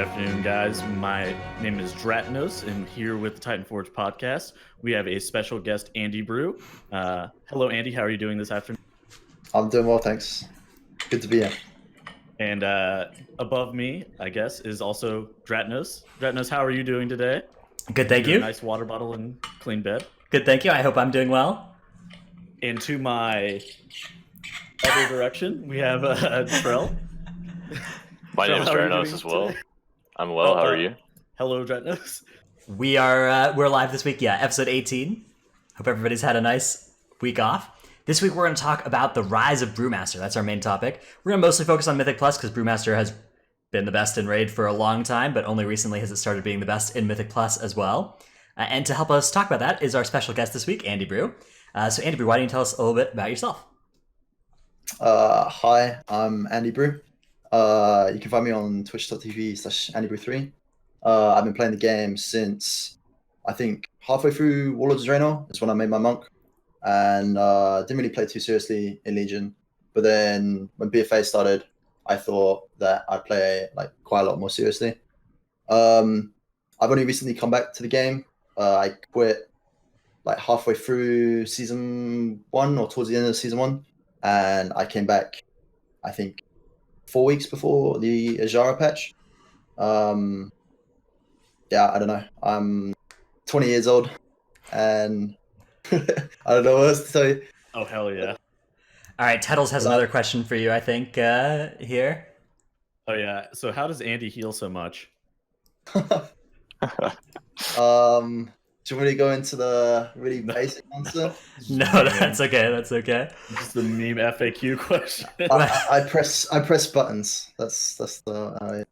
afternoon, guys. My name is Dratnos, and here with the Titanforge podcast, we have a special guest, Andybrew. Hello, Andy. How are you doing this afternoon? I'm doing well, thanks. Good to be here. And above me, I guess, is also Dratnos. Dratnos, how are you doing today? Good, thank you. Nice water bottle and clean bed. Good, thank you. I hope I'm doing well. And to my other direction, we have Trell. My name is Dratnos as well. Today? I'm well. How are you? Hello, Dratnos. We're live this week. Yeah, episode 18. Hope everybody's had a nice week off. This week we're going to talk about the rise of Brewmaster. That's our main topic. We're going to mostly focus on Mythic Plus because Brewmaster has been the best in Raid for a long time, but only recently has it started being the best in Mythic Plus as well. And to help us talk about that is our special guest this week, Andybrew. So Andybrew, why don't you tell us a little bit about yourself? Hi, I'm Andybrew. You can find me on twitch.tv/Andybrew3. I've been playing the game since, I think, halfway through Warlords of Draenor is when I made my monk. And didn't really play too seriously in Legion. But then when BFA started, I thought that I'd play like quite a lot more seriously. I've only recently come back to the game. I quit like halfway through season 1 or towards the end of season 1. And I came back, I think, 4 weeks before the Azara patch. Yeah, I don't know. I'm 20 years old and I don't know what else to tell you. Oh, hell yeah. All right, Tettles has another question for you, I think, here. Oh, yeah. So how does Andy heal so much? Should we go into the really basic answer? No, that's okay. That's okay. Just the meme FAQ question. I press buttons. That's the.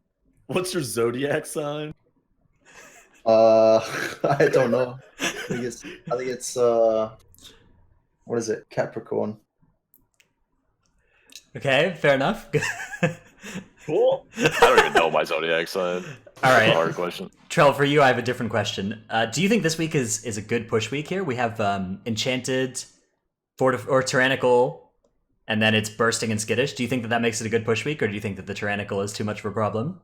What's your zodiac sign? I don't know. I think it's what is it? Capricorn. Okay, fair enough. Cool. I don't even know my zodiac sign. All right. That's a hard question. Trell, for you, I have a different question. Do you think this week is a good push week here? We have Enchanted, or Tyrannical, and then it's Bursting and Skittish. Do you think that makes it a good push week, or do you think that the Tyrannical is too much of a problem?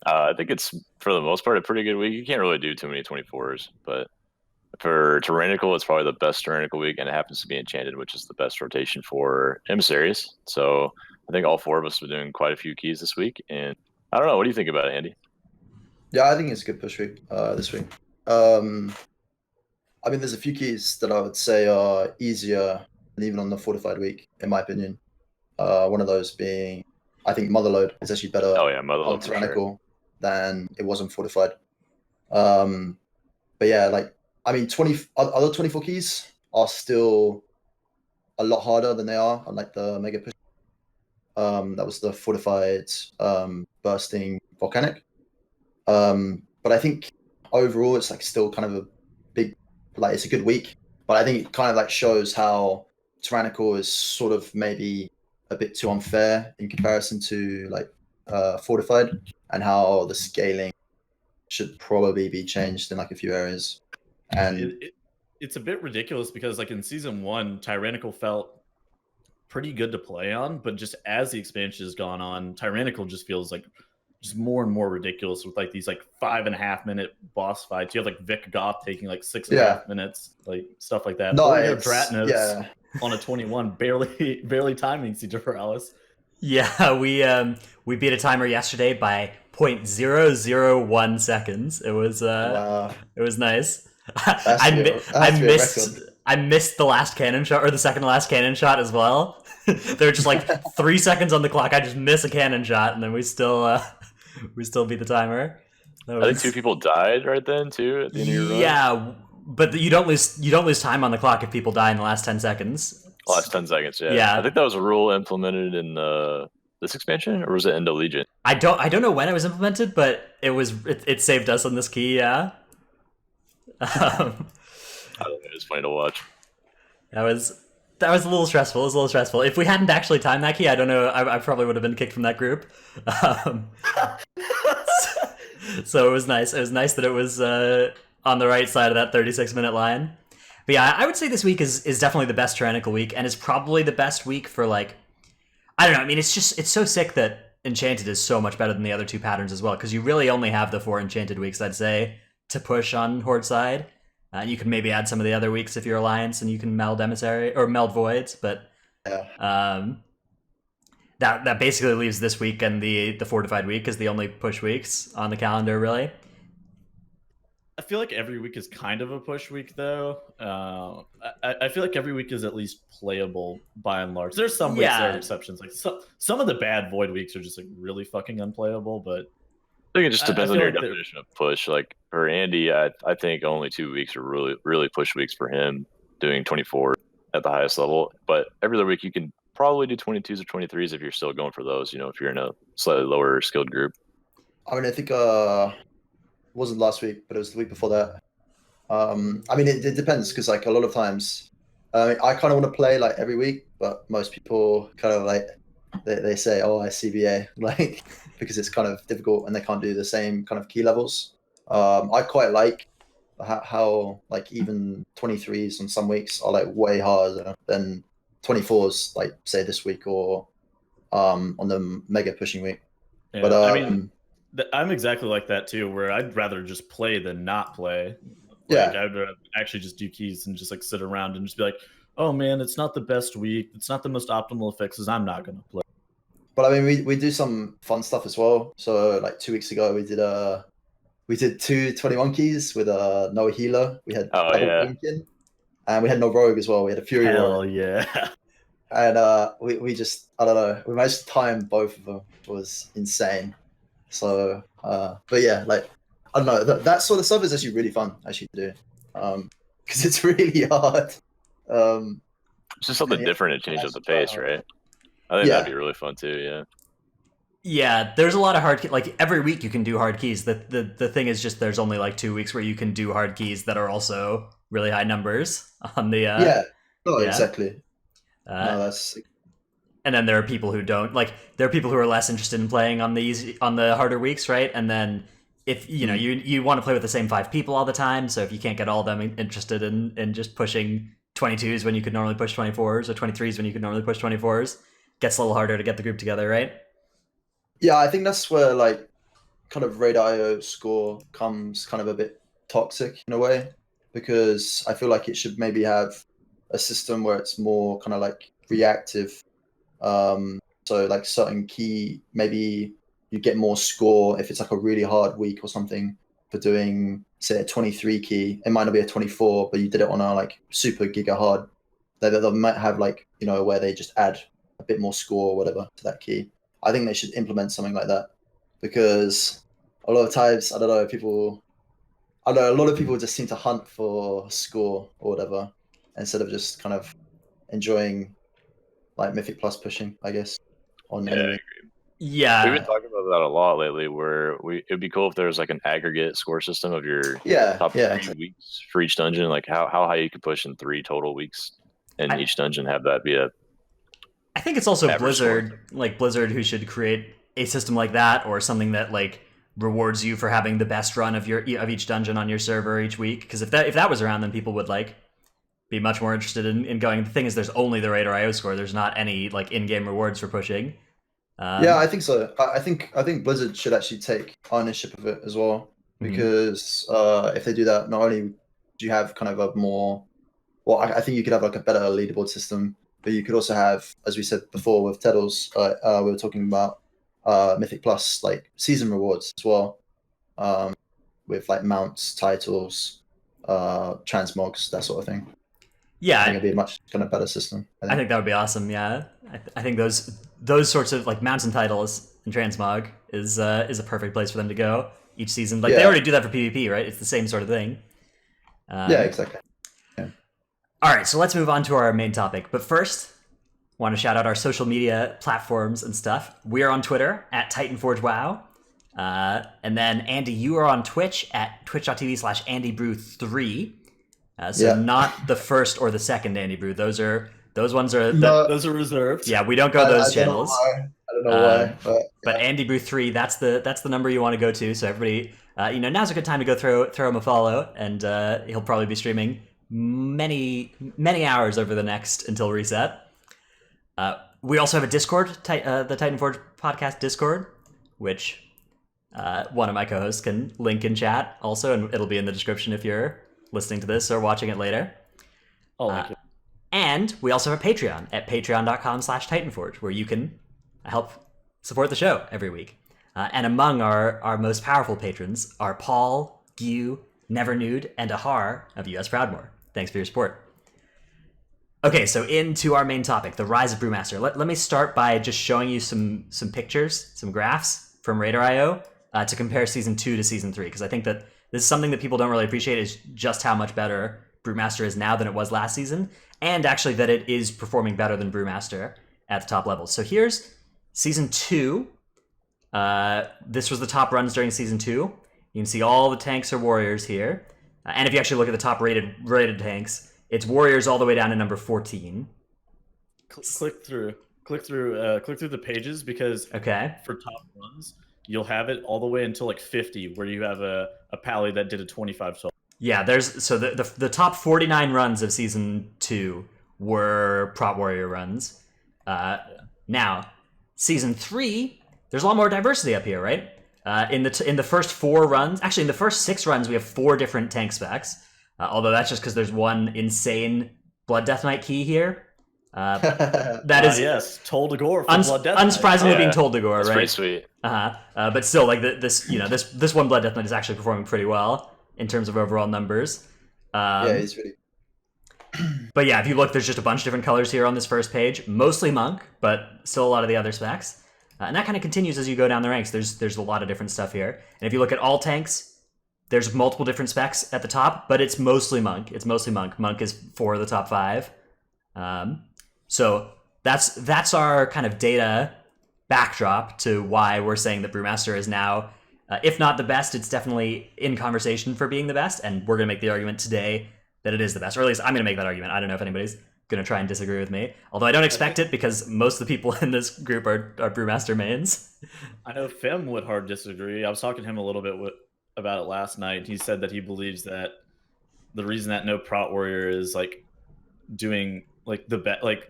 I think it's, for the most part, a pretty good week. You can't really do too many 24s, but for Tyrannical, it's probably the best Tyrannical week, and it happens to be Enchanted, which is the best rotation for emissaries. So I think all four of us are doing quite a few keys this week, and I don't know. What do you think about it, Andy? Yeah, I think it's a good push week this week. I mean, there's a few keys that I would say are easier than even on the fortified week, in my opinion. One of those being, I think Motherload is actually better on Tyrannical than it was on fortified. But yeah, like, I mean, other 24 keys are still a lot harder than they are on like the mega push. That was the fortified bursting volcanic. But I think overall it's like still kind of a big, like, it's a good week. But I think it kind of like shows how Tyrannical is sort of maybe a bit too unfair in comparison to like fortified, and how the scaling should probably be changed in like a few areas. And it's a bit ridiculous because like in season 1, Tyrannical felt pretty good to play on, but just as the expansion has gone on, Tyrannical just feels like just more and more ridiculous with like these like 5.5 minute boss fights. You have like Vic Goth taking like 6.5 minutes, like stuff like that. No, you have Dratnos on a 21, barely timing Siege of Paralysis. Yeah, we beat a timer yesterday by 0.001 seconds. It was wow. It was nice. I missed the last cannon shot, or the second to last cannon shot as well. They were just like 3 seconds on the clock. I just miss a cannon shot, and then we still beat the timer. I think 2 people died right then too at the end of your run. Yeah, but you don't lose time on the clock if people die in the last 10 seconds. Last 10 seconds, yeah. I think that was a rule implemented in this expansion, or was it in the Legion? I don't know when it was implemented, but it saved us on this key. Yeah. I don't know, it was funny to watch. That was a little stressful. It was a little stressful. If we hadn't actually timed that key, I don't know. I probably would have been kicked from that group. So it was nice. It was nice that it was on the right side of that 36-minute line. But yeah, I would say this week is definitely the best Tyrannical week, and it's probably the best week for, like, I don't know. I mean, it's so sick that Enchanted is so much better than the other two patterns as well, because you really only have the 4 Enchanted weeks, I'd say, to push on Horde side. You can maybe add some of the other weeks if you're Alliance, and you can meld Emissary or meld Voids, but that basically leaves this week and the Fortified week as the only push weeks on the calendar, really. I feel like every week is kind of a push week, though. I feel like every week is at least playable by and large. There's some weeks that are exceptions. Like some of the bad Void weeks are just like really fucking unplayable. But I think it just depends on your like definition of push. Like for Andy, I think only 2 weeks are really push weeks for him, doing 24 at the highest level. But every other week you can probably do 22s or 23s if you're still going for those. You know, if you're in a slightly lower skilled group. I mean, I think it wasn't last week, but it was the week before that. I mean, it depends because like a lot of times, I kind of want to play like every week, but most people kind of like they say, "Oh, I CBA," like because it's kind of difficult and they can't do the same kind of key levels. I quite like how like even 23s on some weeks are like way harder than 24s, like say this week or on the mega pushing week. yeah, But I mean, I'm exactly like that too, where I'd rather just play than not play. Like, I'd rather actually just do keys and just like sit around and just be like, oh man, it's not the best week, it's not the most optimal fixes, I'm not gonna play. But I mean, we do some fun stuff as well. So like 2 weeks ago, we did 2 21 keys with no healer. We had double Boomkin, and we had no rogue as well. We had a Fury Hell Warrior. yeah. And we just, I don't know, we managed to time both of them. It was insane. So, but yeah, like, I don't know, that sort of stuff is actually really fun actually to do, because it's really hard. It's just something different and change up the pace, right? I think that'd be really fun too. Yeah. Yeah, there's a lot of hard like every week you can do hard keys. The thing is just there's only like 2 weeks where you can do hard keys that are also really high numbers on the exactly. No, that's. And then there are people who don't like. There are people who are less interested in playing on the harder weeks, right? And then if you know you want to play with the same 5 people all the time, so if you can't get all of them interested in just pushing 22s when you could normally push 24s or 23s when you could normally push 24s, gets a little harder to get the group together, right? Yeah, I think that's where like kind of raid.io score comes kind of a bit toxic in a way, because I feel like it should maybe have a system where it's more kind of like reactive. So like certain key, maybe you get more score if it's like a really hard week or something for doing, say, a 23 key. It might not be a 24, but you did it on a like super giga hard. They might have like, you know, where they just add a bit more score or whatever to that key. I think they should implement something like that, because a lot of times, I don't know, a lot of people just seem to hunt for score or whatever instead of just kind of enjoying like Mythic Plus pushing, I guess, on anything. Yeah, we've been talking about that a lot lately. Where it'd be cool if there was like an aggregate score system of your top 3 weeks for each dungeon, like how high you could push in 3 total weeks in each dungeon. Have that be a. I think it's also Blizzard, like Blizzard, who should create a system like that, or something that like rewards you for having the best run of each dungeon on your server each week. Because if that was around, then people would like be much more interested in going. The thing is, there's only the raid.io score. There's not any like in-game rewards for pushing. Yeah, I think so. I think Blizzard should actually take ownership of it as well, because if they do that, not only do you have kind of a more, well, I think you could have like a better leaderboard system, but you could also have, as we said before with Tettles, we were talking about Mythic Plus like season rewards as well, with like mounts, titles, transmogs, that sort of thing. Yeah, I think it'd be a much kind of better system. I think that would be awesome. Yeah, I think those sorts of like mounts and titles and transmog is a perfect place for them to go each season. Like they already do that for PvP, right? It's the same sort of thing. Yeah, exactly. Yeah. All right, so let's move on to our main topic. But first, want to shout out our social media platforms and stuff. We are on Twitter at TitanforgeWow. And then Andy, you are on Twitch at twitch.tv/AndyBrew3. Not the first or the second Andybrew. Those ones are those are reserved. Yeah, we don't go those channels. I don't know why. But Andybrew3, that's the number you want to go to. So everybody, now's a good time to go throw him a follow, and he'll probably be streaming many hours over the next until reset. We also have a Discord, the Titanforge podcast Discord, which one of my co-hosts can link in chat also, and it'll be in the description if you're listening to this or watching it later. I'll link it. And we also have a Patreon at patreon.com/Titanforge, where you can help support the show every week. And among our most powerful patrons are Paul, Gyu, Never Nude, and Ahar of US Proudmore. Thanks for your support. Okay, so into our main topic, the rise of Brewmaster. Let me start by just showing you some pictures, some graphs from Radar.io to compare Season 2 to Season 3, because I think that this is something that people don't really appreciate, is just how much better Brewmaster is now than it was last season, and actually that it is performing better than Brewmaster at the top levels. So here's Season 2. This was the top runs during Season 2. You can see all the tanks are warriors here. And if you actually look at the top rated tanks, it's warriors all the way down to number 14. Click through the pages, because Okay. for top runs, you'll have it all the way until like 50, where you have a pally that did a 25 total. Yeah, the top 49 runs of Season 2 were Prot Warrior runs. Now, Season 3, there's a lot more diversity up here, right? In the first 4 runs, actually in the first 6 runs, we have 4 different tank specs. Although that's just because there's one insane Blood Death Knight key here. That is yes, Toll to Gore from Blood Death Knight. unsurprisingly being Toll to Gore, That's right? pretty sweet. But still, like this one Blood Death Knight is actually performing pretty well in terms of overall numbers. Yeah, he's really. But yeah, if you look, there's just a bunch of different colors here on this first page. Mostly Monk, but still a lot of the other specs. And that kind of continues as you go down the ranks. There's a lot of different stuff here. And if you look at all tanks, there's multiple different specs at the top, but it's mostly Monk. Monk is 4 of the top 5. So that's our kind of data backdrop to why we're saying that Brewmaster is now, if not the best, it's definitely in conversation for being the best. And we're going to make the argument today that it is the best. Or at least I'm going to make that argument. I don't know if anybody's going to try and disagree with me. Although I don't expect it, because most of the people in this group are Brewmaster mains. I know Fem would hard disagree. I was talking to him a little bit about it last night. He said that he believes that the reason that no Prot Warrior is like doing like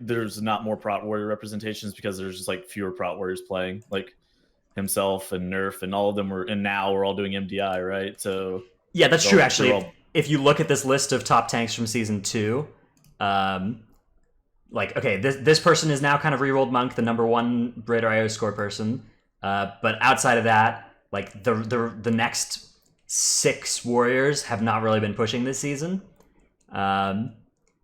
there's not more Prot Warrior representations, because there's just like fewer Prot Warriors playing, like himself and Nerf and all of them and now we're all doing MDI, right? So yeah, that's true. Actually, if you look at this list of top tanks from Season 2, okay, this person is now kind of rerolled Monk, the number 1 Radar.io score person. But outside of that, like the next 6 warriors have not really been pushing this season.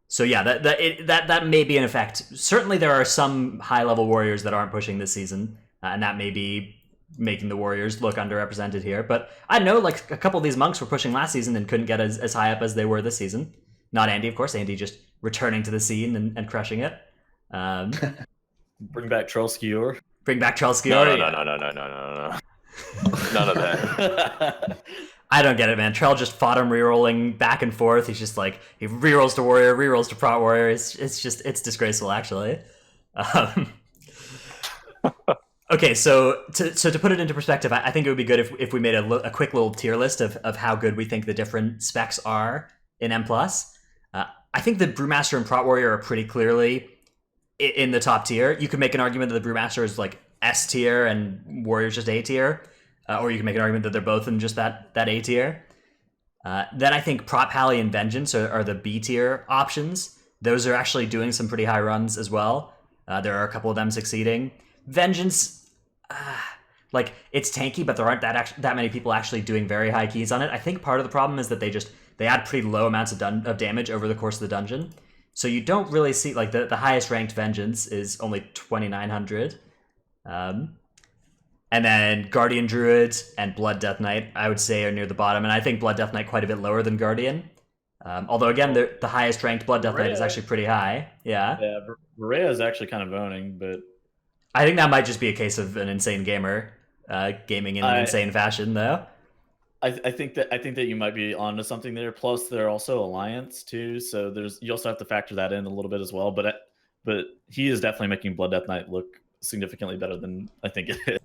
So yeah, that may be an effect. Certainly there are some high level warriors that aren't pushing this season, and that may be making the warriors look underrepresented here. But I know like a couple of these monks were pushing last season and couldn't get as high up as they were this season. Not Andy, of course. Andy just returning to the scene and crushing it. Bring back Trellskior. Bring back Trellskior. No. None of that. I don't get it, man. Trell just fought him rerolling back and forth. He's just like, he rerolls to warrior, rerolls to Prot Warrior. It's disgraceful, actually. Okay, so to put it into perspective, I think it would be good if we made a quick little tier list of how good we think the different specs are in M+. I think the Brewmaster and Prot Warrior are pretty clearly in the top tier. You could make an argument that the Brewmaster is like S tier and Warrior's just A tier. Or you can make an argument that they're both in just that A tier. Then I think Prot Pally and Vengeance are the B tier options. Those are actually doing some pretty high runs as well. There are a couple of them succeeding. Vengeance, like it's tanky, but there aren't that many people actually doing very high keys on it. I think part of the problem is that they add pretty low amounts of damage over the course of the dungeon. So you don't really see, like the highest ranked Vengeance is only 2,900. And then Guardian Druid and Blood Death Knight, I would say, are near the bottom. And I think Blood Death Knight quite a bit lower than Guardian. Although, again, the highest ranked Blood Death Knight is actually pretty high. Yeah. Yeah, Rhea is actually kind of owning, but I think that might just be a case of an insane gamer gaming in an insane fashion, though. I think that you might be onto something there. Plus, they're also Alliance too, so you also have to factor that in a little bit as well. But he is definitely making Blood Death Knight look significantly better than I think it is.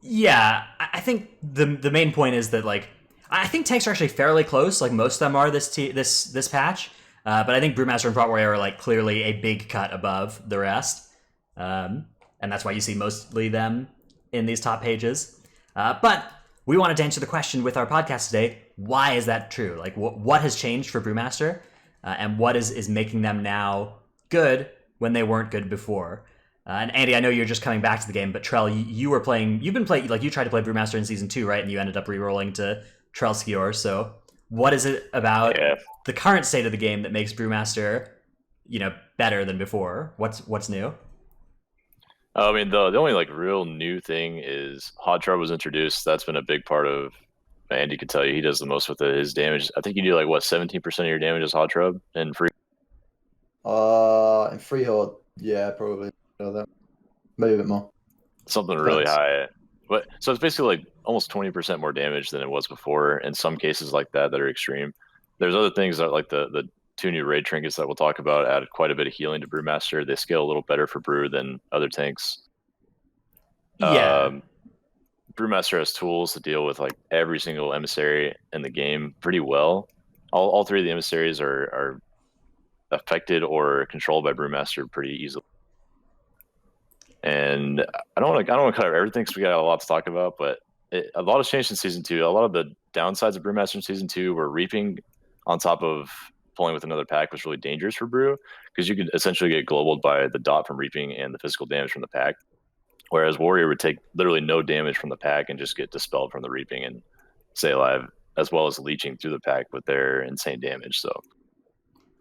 Yeah, I think the main point is that like I think tanks are actually fairly close. Like most of them are this patch, but I think Brewmaster and Prot Warrior are like clearly a big cut above the rest, and that's why you see mostly them in these top pages. But we wanted to answer the question with our podcast today. Why is that true? Like, what has changed for Brewmaster, and what is making them now good when they weren't good before? And Andy, I know you're just coming back to the game, but Trell, you've been playing, like you tried to play Brewmaster in season 2, right? And you ended up re-rolling to Trellskior. So what is it about the current state of the game that makes Brewmaster, better than before? What's new? I mean, the only like real new thing is Hot Trub was introduced. That's been a big part of. Andy can tell you he does the most with it. His damage. I think you do 17% of your damage is Hot Trub and free. In Freehold, yeah, probably. Maybe a bit more. Something really high. But so it's basically almost 20% more damage than it was before. In some cases like that are extreme. There's other things that like the 2 new raid trinkets that we'll talk about added quite a bit of healing to Brewmaster. They scale a little better for Brew than other tanks. Yeah. Brewmaster has tools to deal with like every single emissary in the game pretty well. All 3 of the emissaries are affected or controlled by Brewmaster pretty easily. And I don't want to cover everything because we got a lot to talk about, but a lot has changed in season 2. A lot of the downsides of Brewmaster in season 2 were reaping on top of pulling with another pack was really dangerous for Brew because you could essentially get globaled by the dot from reaping and the physical damage from the pack. Whereas Warrior would take literally no damage from the pack and just get dispelled from the reaping and stay alive, as well as leeching through the pack with their insane damage. So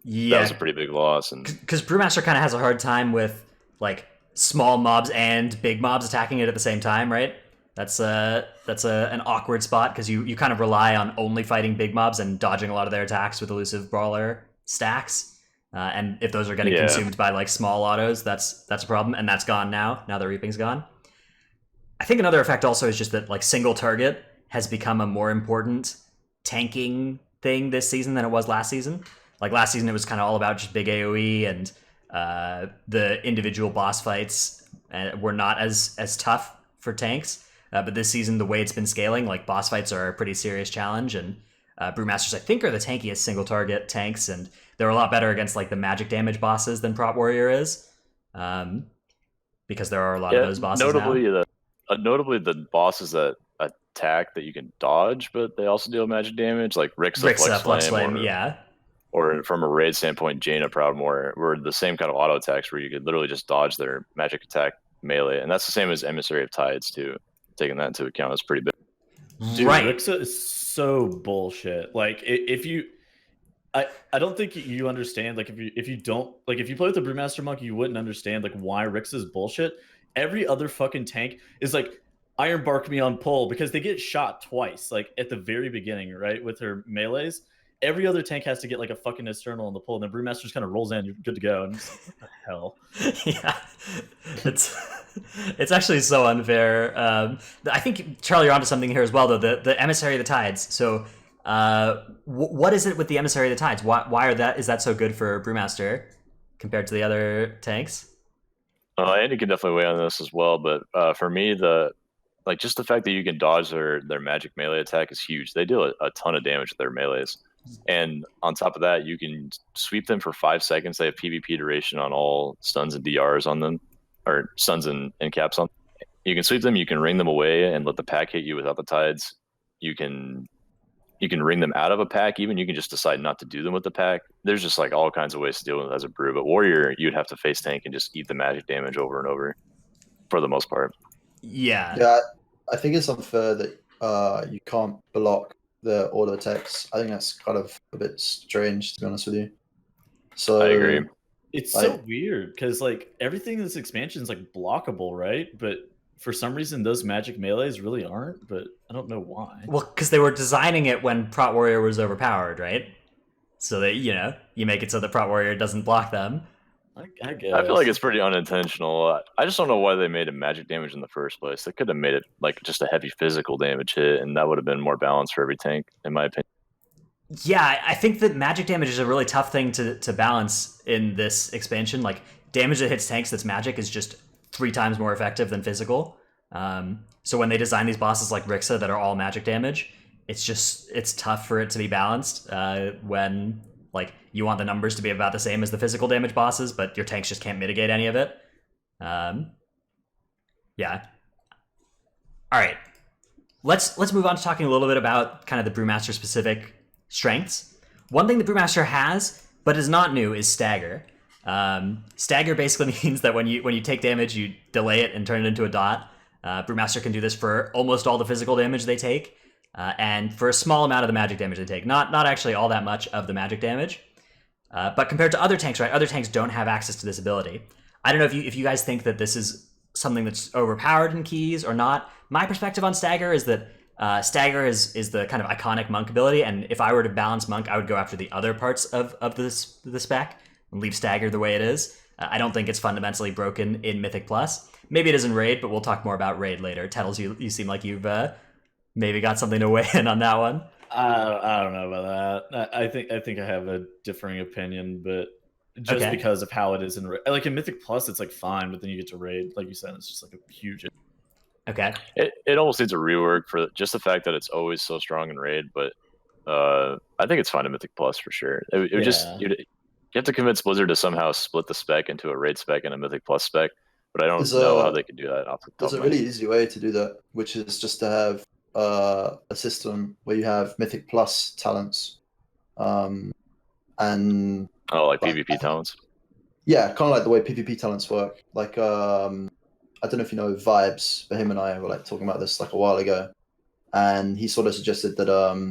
that was a pretty big loss. And because Brewmaster kind of has a hard time with like small mobs and big mobs attacking it at the same time, right? That's an awkward spot because you kind of rely on only fighting big mobs and dodging a lot of their attacks with elusive brawler stacks. And if those are getting consumed by like small autos, that's a problem, and that's gone now. Now the reaping's gone. I think another effect also is just that like single target has become a more important tanking thing this season than it was last season. Like last season, it was kind of all about just big AOE, and the individual boss fights were not as tough for tanks. But this season, the way it's been scaling, like boss fights are a pretty serious challenge, and Brewmasters, I think, are the tankiest single target tanks, and they're a lot better against like the magic damage bosses than Prot Warrior is, because there are a lot of those bosses notably now. Notably the bosses that attack that you can dodge, but they also deal magic damage, like Rixa Flex Flame, or from a raid standpoint, Jaina Proudmoore, were the same kind of auto attacks where you could literally just dodge their magic attack melee, and that's the same as Emissary of Tides too. Taking that into account is pretty big. Dude, Rixa is so bullshit. Like if you, I don't think you understand. Like if you don't like if you play with the Brewmaster monk, you wouldn't understand like why Rixa is bullshit. Every other fucking tank is like Iron Bark me on pull because they get shot twice, like at the very beginning, right, with her melees. Every other tank has to get like a fucking external on the pull, and then Brewmaster just kind of rolls in, you're good to go. And just, what the hell? Yeah, it's actually so unfair. I think Charlie, you're onto something here as well, though. The Emissary of the Tides. So, what is it with the Emissary of the Tides? Why is that so good for Brewmaster compared to the other tanks? Andy can definitely weigh on this as well, but for me, just the fact that you can dodge their magic melee attack is huge. They deal a ton of damage with their melees. And on top of that, you can sweep them for 5 seconds. They have PvP duration on all stuns and DRs on them, or stuns and caps on. You can sweep them, you can ring them away and let the pack hit you without the tides. You can ring them out of a pack, even you can just decide not to do them with the pack. There's just like all kinds of ways to deal with it as a brew. But Warrior, you'd have to face tank and just eat the magic damage over and over for the most part. Yeah, I think it's unfair that you can't block the auto attacks. I think that's kind of a bit strange, to be honest with you. So I agree. It's so weird because like everything in this expansion is like blockable, right? But for some reason, those magic melees really aren't. But I don't know why. Well, because they were designing it when Prot Warrior was overpowered, right? So that you make it so that Prot Warrior doesn't block them. I guess. I feel like it's pretty unintentional. I just don't know why they made it magic damage in the first place. They could have made it like just a heavy physical damage hit, and that would have been more balanced for every tank, in my opinion. Yeah, I think that magic damage is a really tough thing to balance in this expansion. Like, damage that hits tanks that's magic is just 3 times more effective than physical. So when they design these bosses like Rixa that are all magic damage, it's tough for it to be balanced when like you want the numbers to be about the same as the physical damage bosses, but your tanks just can't mitigate any of it. Yeah. All right, let's move on to talking a little bit about kind of the Brewmaster specific strengths. One thing the Brewmaster has, but is not new, is Stagger. Stagger basically means that when you take damage, you delay it and turn it into a dot. Brewmaster can do this for almost all the physical damage they take, and for a small amount of the magic damage they take. Not actually all that much of the magic damage, but compared to other tanks, right? Other tanks don't have access to this ability. I don't know if you guys think that this is something that's overpowered in keys or not. My perspective on Stagger is that Stagger is the kind of iconic monk ability, and if I were to balance monk, I would go after the other parts of the spec and leave Stagger the way it is. I don't think it's fundamentally broken in Mythic Plus. Maybe it is in Raid, but we'll talk more about Raid later. Tettles, you seem like you've maybe got something to weigh in on that one. I don't know about that. I think I have a differing opinion, but just because of how it is in like in Mythic Plus, it's like fine, but then you get to Raid, like you said, it's just like a huge. Okay. It almost needs a rework for just the fact that it's always so strong in Raid, but I think it's fine in Mythic Plus for sure. It would just you have to convince Blizzard to somehow split the spec into a Raid spec and a Mythic Plus spec, but I don't know how they could do that off the top. There's a really easy way to do that, which is just to have a system where you have Mythic Plus talents, and like PvP talents. Yeah, kind of like the way PvP talents work. Like I don't know if you know Vibes, but him and I were like talking about this like a while ago, and he sort of suggested that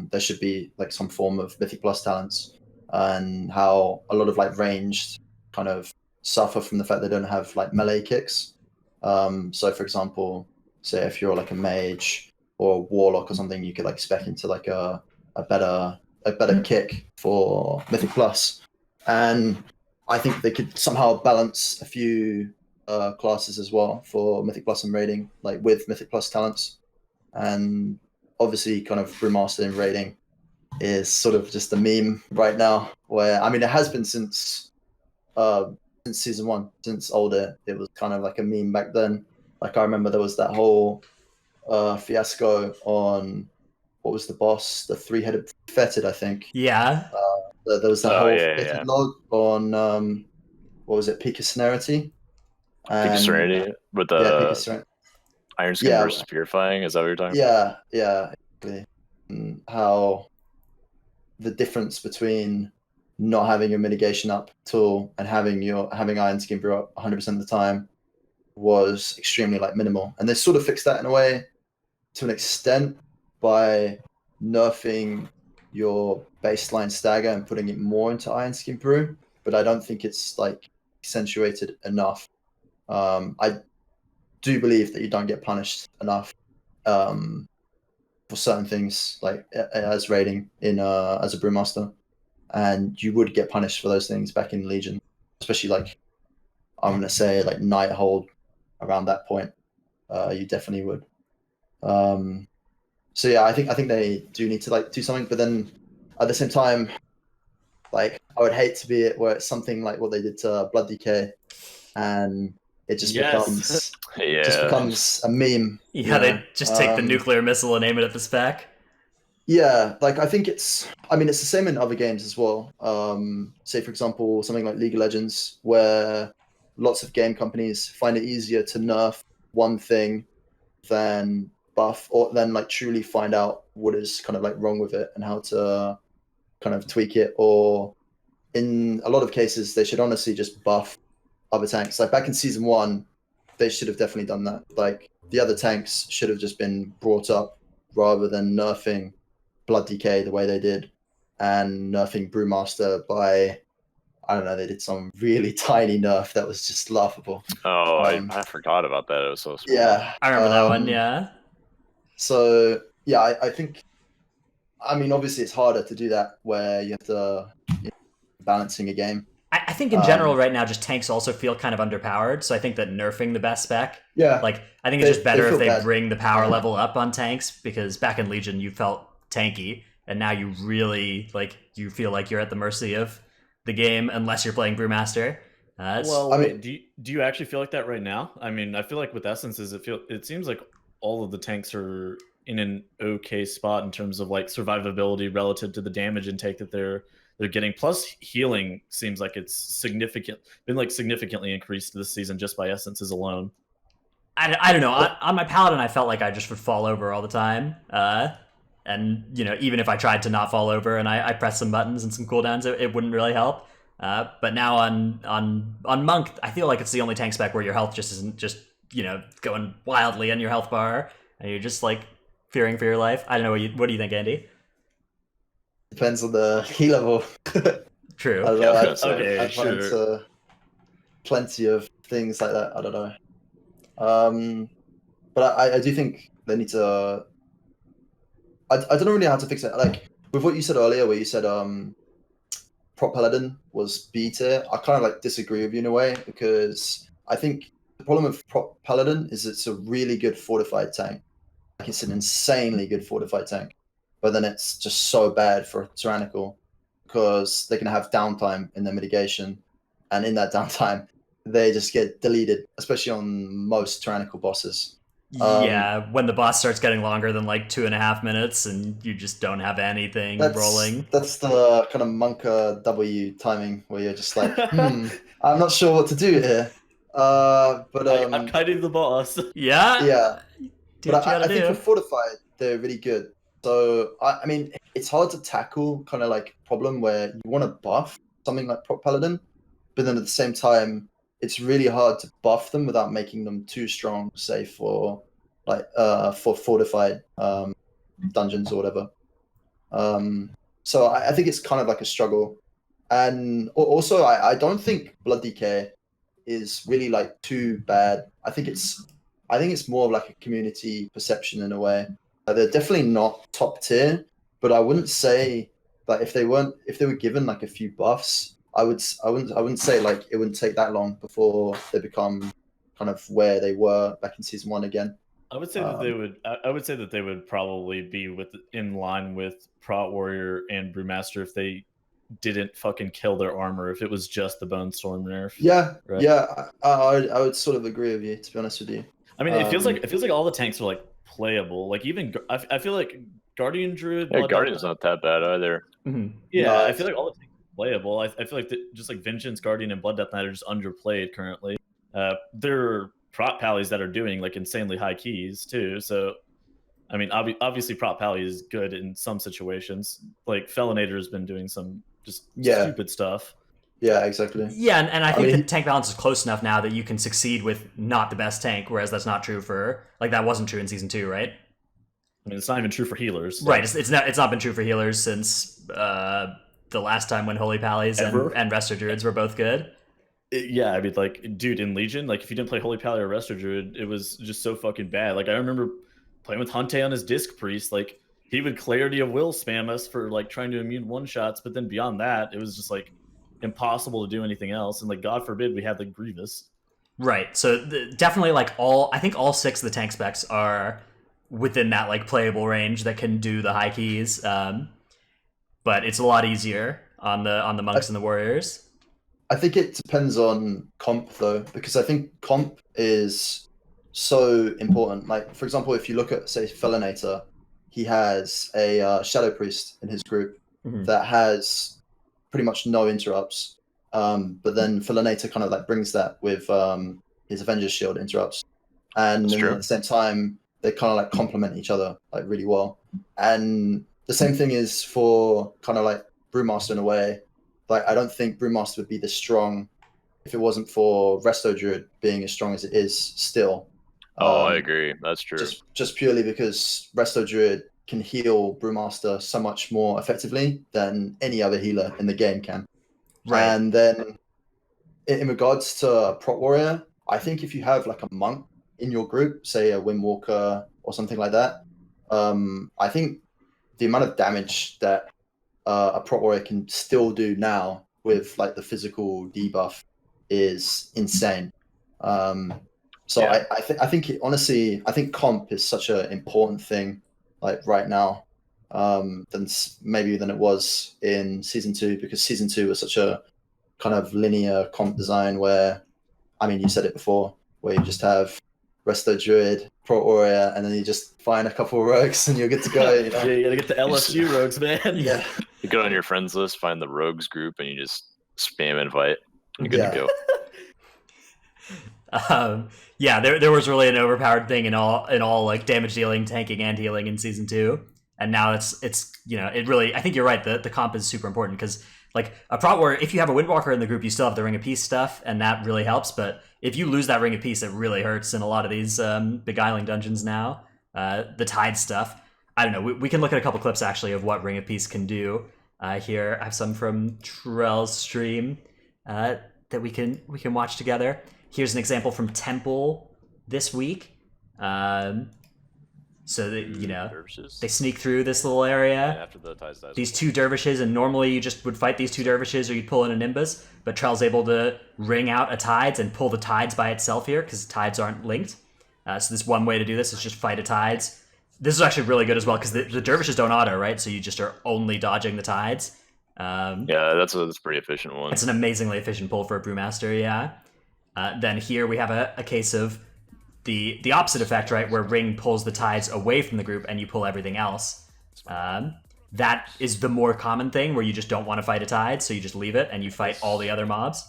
there should be like some form of Mythic Plus talents, and how a lot of like ranged kind of suffer from the fact they don't have like melee kicks. So for example, say if you're like a mage or a warlock or something, you could like spec into like a better kick for Mythic Plus, and I think they could somehow balance a few classes as well for Mythic Plus and raiding, like with Mythic Plus talents. And obviously kind of Brewmaster in raiding is sort of just a meme right now, where I mean it has been since season 1, since older. It was kind of like a meme back then. Like I remember there was that whole fiasco on what was the boss, the 3-headed fetid, I think. Yeah. There was that whole log on what was it, Peak of Celerity? Peak of Serenity with the Iron Skin versus Purifying. Is that what you're talking about? Yeah, exactly. And how the difference between not having your mitigation up tool and having Iron Skin brew up 100% of the time was extremely like minimal. And they sort of fixed that in a way to an extent by nerfing your baseline Stagger and putting it more into Iron Skin brew, but I don't think it's like accentuated enough. I do believe that you don't get punished enough for certain things, like as raiding in as a Brewmaster, and you would get punished for those things back in Legion, especially like I'm gonna say like Nighthold around that point. You definitely would. So yeah, I think they do need to like do something, but then at the same time, like I would hate to be it where it's something like what they did to Blood DK, and it just becomes a meme. Yeah, they just take the nuclear missile and aim it at the spec. Yeah, like I think it's the same in other games as well. Say for example, something like League of Legends, where lots of game companies find it easier to nerf one thing than buff, or then like truly find out what is kind of like wrong with it and how to kind of tweak it. Or in a lot of cases, they should honestly just buff other tanks. Like back in season 1, they should have definitely done that. Like the other tanks should have just been brought up rather than nerfing Blood DK the way they did and nerfing Brewmaster by, I don't know, they did some really tiny nerf that was just laughable. Oh, I forgot about that. It was so small. Yeah. I remember that one, yeah. So, yeah, I think, I mean, obviously it's harder to do that where you have to balancing a game. I think in general right now, just tanks also feel kind of underpowered. So I think that nerfing the best spec, like I think it's just better if they bring the power level up on tanks, because back in Legion you felt tanky, and now you really you feel like you're at the mercy of the game unless you're playing Brewmaster. Well, I mean, do you actually feel like that right now? I mean, I feel like with Essences, it seems like all of the tanks are in an okay spot in terms of like survivability relative to the damage intake that they're getting. Plus healing seems like it's significantly increased this season just by Essences alone. I don't know. On my paladin, I felt like I just would fall over all the time. And even if I tried to not fall over and I pressed some buttons and some cooldowns, it wouldn't really help. But now on monk, I feel like it's the only tank spec where your health just isn't just going wildly on your health bar, and you're just like fearing for your life. I don't know. What do you think, Andy? Depends on the key level. True. I don't know. Okay, I've run sure. into plenty of things like that. I don't know. But I do think they need to. I don't know really how to fix it. Like with what you said earlier, where you said prop paladin was B tier. I kind of like disagree with you in a way, because I think the problem with prop paladin is it's a really good fortified tank. Like it's an insanely good fortified tank, but then it's just so bad for tyrannical because they can have downtime in their mitigation, and in that downtime they just get deleted, especially on most tyrannical bosses. Yeah, when the boss starts getting longer than like 2.5 minutes and you just don't have anything rolling. That's the kind of Monka W timing where you're just like, I'm not sure what to do here. But I'm kind of the boss. Yeah. yeah, Do but what you I gotta think do. for fortified they're really good. So I mean, it's hard to tackle kind of like problem where you want to buff something like prop paladin, but then at the same time it's really hard to buff them without making them too strong, say for fortified dungeons or whatever. So I think it's kind of like a struggle, and also I don't think blood decay is really like too bad. I think it's more of like a community perception in a way. They're definitely not top tier, but I wouldn't say that if they were given like a few buffs, I wouldn't say like it wouldn't take that long before they become kind of where they were back in season 1 again. I would say that they would. I would say that they would probably be in line with Prot Warrior and Brewmaster if they didn't fucking kill their armor. If it was just the Bone Storm nerf. Yeah, right? yeah, I would sort of agree with you, to be honest with you. I mean, it feels like all the tanks are like playable. Like even I feel like Guardian Druid. Yeah, Blood Guardian's not that bad either. Mhm. Yeah, No, I feel like all the tanks are playable. I feel like just like Vengeance, Guardian, and Blood Death Knight are just underplayed currently. There are prop pallies that are doing like insanely high keys too. So, I mean, obviously prop pally is good in some situations. Like Felinator has been doing some just stupid stuff. Yeah, exactly. Yeah, and I think mean, the tank balance is close enough now that you can succeed with not the best tank, whereas that's not true for that wasn't true in season 2, right? I mean, it's not even true for healers. So. Right, it's not been true for healers since the last time when Holy Pallies and Resto Druids were both good. Yeah, I mean, like, dude, in Legion, like, if you didn't play Holy Pally or Resto Druid, it was just so fucking bad. Like, I remember playing with Hante on his Disc Priest, like, he would Clarity of Will spam us for, like, trying to immune one-shots, but then beyond that, it was just, like, impossible to do anything else, and, like, God forbid we had, like, Grievous. Right, so definitely, like, I think all 6 of the tank specs are within that, like, playable range that can do the high keys, but it's a lot easier on the monks and the warriors. I think it depends on comp though, because I think comp is so important. Like, for example, if you look at, say, Felinator, he has a Shadow Priest in his group that has pretty much no interrupts. But then Felinator kind of like brings that with his Avenger's Shield interrupts. And then at the same time, they kind of like complement each other like really well. And the same thing is for kind of like Brewmaster in a way. Like, I don't think Brewmaster would be this strong if it wasn't for Resto Druid being as strong as it is still. I agree. That's true. Just purely because Resto Druid can heal Brewmaster so much more effectively than any other healer in the game can. Right. And then in regards to Prot Warrior, I think if you have like a monk in your group, say a Windwalker or something like that, I think the amount of damage that a Prot Warrior can still do now with like the physical debuff is insane. So yeah. I think honestly, I think comp is such an important thing like right now than it was in season 2, because season 2 was such a kind of linear comp design where, I mean, you said it before, where you just have Resto Druid, Prot Warrior, and then you just find a couple of rogues and you're good to go. You know? Yeah, you gotta get the LSU rogues, man. Yeah. You go on your friends list, find the rogues group, and you just spam invite. You're good to go. Yeah, there was really an overpowered thing in all like damage dealing, tanking, and healing in season 2, and now it's it really. I think you're right. The comp is super important because like a problem where if you have a Windwalker in the group, you still have the Ring of Peace stuff, and that really helps. But if you lose that Ring of Peace, it really hurts in a lot of these beguiling dungeons now. The Tide stuff. I don't know. We can look at a couple clips actually of what Ring of Peace can do. Here I have some from Trell's stream that we can watch together. Here's an example from Temple this week. So that Dervishes. they sneak through this little area. After the Tides dies. These 2 dervishes, and normally you just would fight these 2 dervishes or you'd pull in a Nimbus, but Trell's able to ring out a Tides and pull the Tides by itself here because Tides aren't linked. So this one way to do this is just fight a Tides. This is actually really good as well because the dervishes don't auto, right? So you just are only dodging the Tides. Yeah, that's a pretty efficient one. It's an amazingly efficient pull for a Brewmaster, yeah. Then here we have a case of the opposite effect, right, where Ring pulls the Tides away from the group and you pull everything else. That is the more common thing where you just don't want to fight a Tide, so you just leave it and you fight all the other mobs.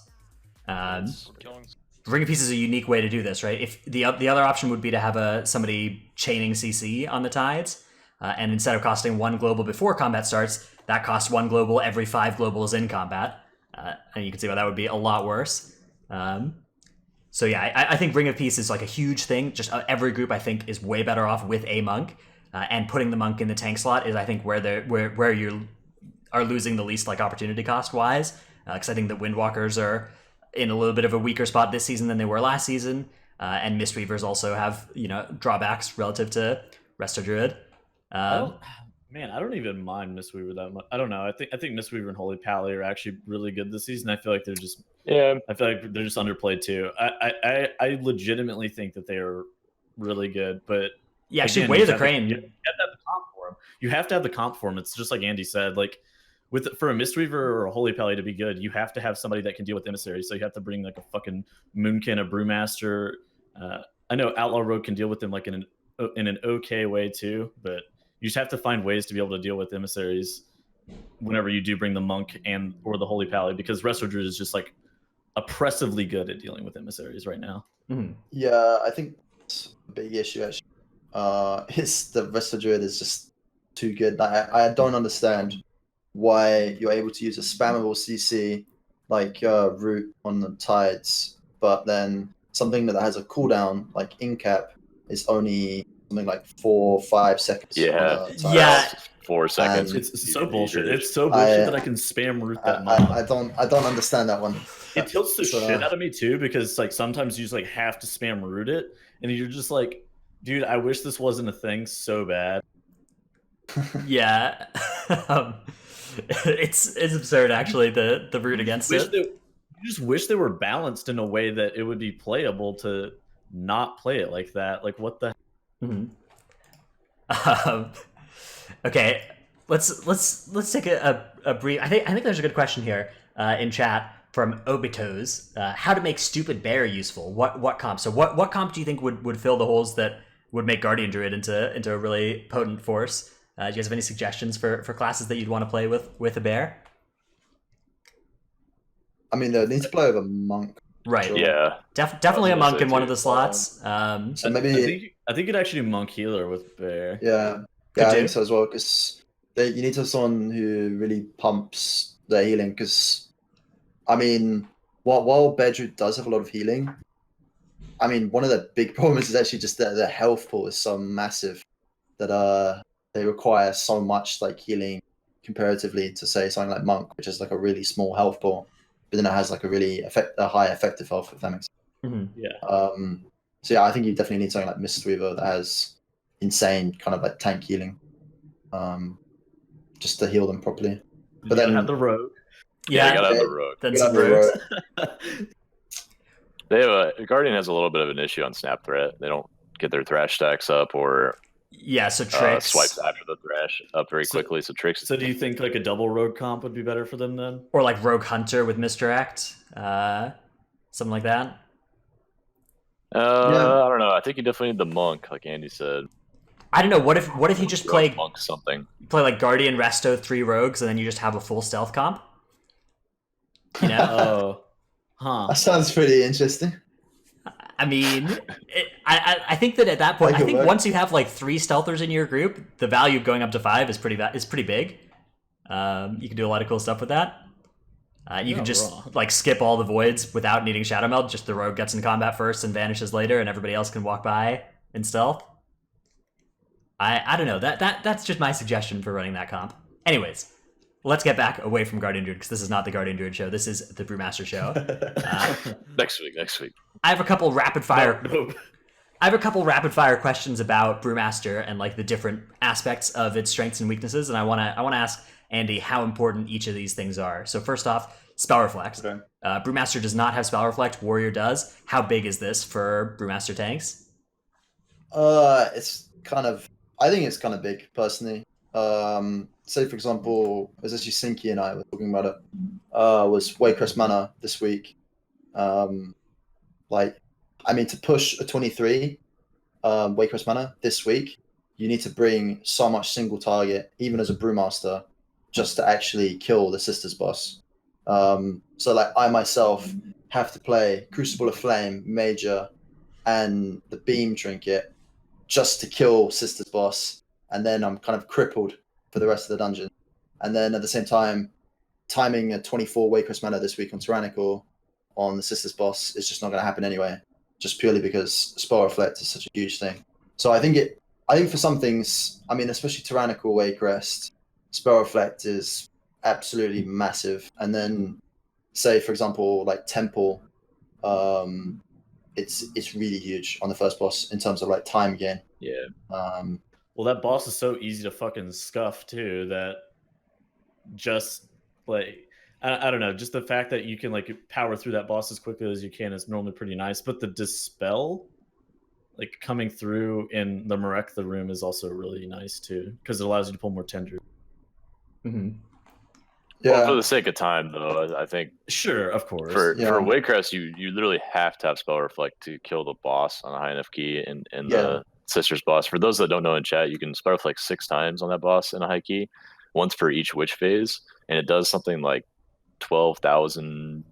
Ring of Peace is a unique way to do this, right? If the other option would be to have somebody chaining CC on the Tides, and instead of costing 1 global before combat starts, that costs 1 global every 5 globals in combat, and you can see why that would be a lot worse. So yeah, I think Ring of Peace is like a huge thing. Just every group I think is way better off with a monk, and putting the monk in the tank slot is I think where you are losing the least like opportunity cost wise, because I think the Windwalkers are in a little bit of a weaker spot this season than they were last season, and Mistweavers also have drawbacks relative to Resto Druid. I don't even mind Mistweaver that much. I don't know. I think Mistweaver and Holy Pally are actually really good this season. I feel like they're just underplayed too. I legitimately think that they are really good, but yeah, actually, Way of the Crane. You have to have the comp for them. You have to have the comp for them. It's just like Andy said. Like for a Mistweaver or a Holy Pally to be good, you have to have somebody that can deal with emissaries. So you have to bring like a fucking Moonkin, a Brewmaster. I know Outlaw Rogue can deal with them like in an okay way too, but you just have to find ways to be able to deal with emissaries whenever you do bring the monk or the Holy Pally, because Resto Druid is just like oppressively good at dealing with emissaries right now. Mm-hmm. Yeah, I think it's a big issue actually. Is the Resto Druid is just too good. I don't understand why you're able to use a spammable CC like root on the Tides, but then something that has a cooldown like Incap is only something like 4 or 5 seconds. Yeah. 4 seconds. It's so bullshit. It's so bullshit that I can spam root that mob. I don't understand that one. It tilts the shit out of me too, because like sometimes you just like have to spam root it, and you're just like, dude, I wish this wasn't a thing so bad. Yeah. It's absurd actually, the root against it. You just wish they were balanced in a way that it would be playable to not play it like that. Like what the Mm-hmm. Okay, let's take a brief. I think there's a good question here in chat from Obitos. How to make Stupid Bear useful? What comp? So what comp do you think would fill the holes that would make Guardian Druid into a really potent force? Do you guys have any suggestions for classes that you'd want to play with a bear? I mean, they need to play with a monk. Right. Sure. Yeah. Definitely a monk in one of the slots. So maybe I think you'd actually monk healer with bear. Yeah, I think so as well, because you need to have someone who really pumps their healing. Because I mean, while Bedroot does have a lot of healing, I mean, one of the big problems is actually just that their health pool is so massive that they require so much like healing comparatively to say something like Monk, which is like a really small health pool, but then it has like a high effective health, if that makes sense. Mm-hmm. Yeah. So yeah, I think you definitely need something like Mistweaver that has insane kind of like tank healing, just to heal them properly. But then have the rogue. Yeah, you gotta have the rogue. Then some rogues. They have Guardian has a little bit of an issue on Snap Threat. They don't get their Thrash stacks up, or so Trix swipes after the Thrash up very quickly. So Trix. So do you think like a double rogue comp would be better for them then? Or like Rogue Hunter with Misdirect, something like that. I don't know. I think you definitely need the monk, like Andy said. I don't know. What if you just play monk something? Play like Guardian, Resto, 3 rogues, and then you just have a full stealth comp. You know? Huh. That sounds pretty interesting. I mean, I think that at that point, I think once you have like 3 stealthers in your group, the value of going up to 5 is pretty big. You can do a lot of cool stuff with that. You can just like skip all the voids without needing Shadow Meld. Just the rogue gets in combat first and vanishes later, and everybody else can walk by in stealth. I don't know. That's just my suggestion for running that comp. Anyways, let's get back away from Guardian Druid because this is not the Guardian Druid show. This is the Brewmaster show. Next week. I have a couple rapid fire. I have a couple rapid fire questions about Brewmaster and like the different aspects of its strengths and weaknesses, and I want to ask Andy how important each of these things are. So first off, Spell Reflect. Okay. Brewmaster does not have Spell Reflect. Warrior does. How big is this for Brewmaster tanks? It's kind of. I think it's kind of big personally. Say for example, as actually Sinky and I were talking about it. Was Waycrest Mana this week. To push a 23 Waycrest Mana this week, you need to bring so much single target, even as a Brewmaster, just to actually kill the Sisters boss. So like I myself have to play Crucible of Flame, Major, and the Beam Trinket just to kill Sisters boss, and then I'm kind of crippled for the rest of the dungeon. And then at the same time, timing a 24 Waycrest Mana this week on Tyrannical on the Sisters boss is just not going to happen anyway, just purely because Spell Reflect is such a huge thing. So I think for some things, I mean, especially Tyrannical Waycrest, Spell Reflect is absolutely massive. And then, say for example, like Temple, it's really huge on the first boss in terms of like time gain. Yeah. Well, that boss is so easy to fucking scuff too that just like I don't know, just the fact that you can like power through that boss as quickly as you can is normally pretty nice. But the dispel, like coming through in the Marektha room, is also really nice too because it allows you to pull more tender. Mm-hmm. Yeah. Well, for the sake of time, though, I think Sure, of course. for Waycrest, you literally have to have Spell Reflect to kill the boss on a high enough key and the Sisters boss. For those that don't know in chat, you can Spell Reflect 6 times on that boss in a high key, once per each witch phase, and it does something like 12,000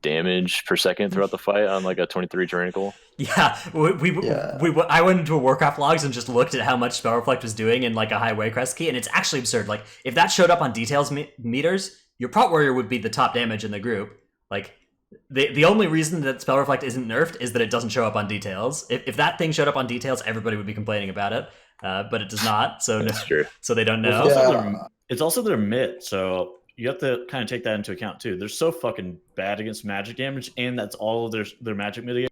damage per second throughout the fight on like a 23 Tyrannical. Yeah, I went into a Warcraft logs and just looked at how much Spell Reflect was doing in like a high Waycrest key, and it's actually absurd. Like if that showed up on details meters, your Prot Warrior would be the top damage in the group. Like the only reason that Spell Reflect isn't nerfed is that it doesn't show up on details. If that thing showed up on details, everybody would be complaining about it, but it does not. So That's true. So they don't know. It's also their mitt, so you have to kind of take that into account too. They're so fucking bad against magic damage, and that's all of their magic mitigation.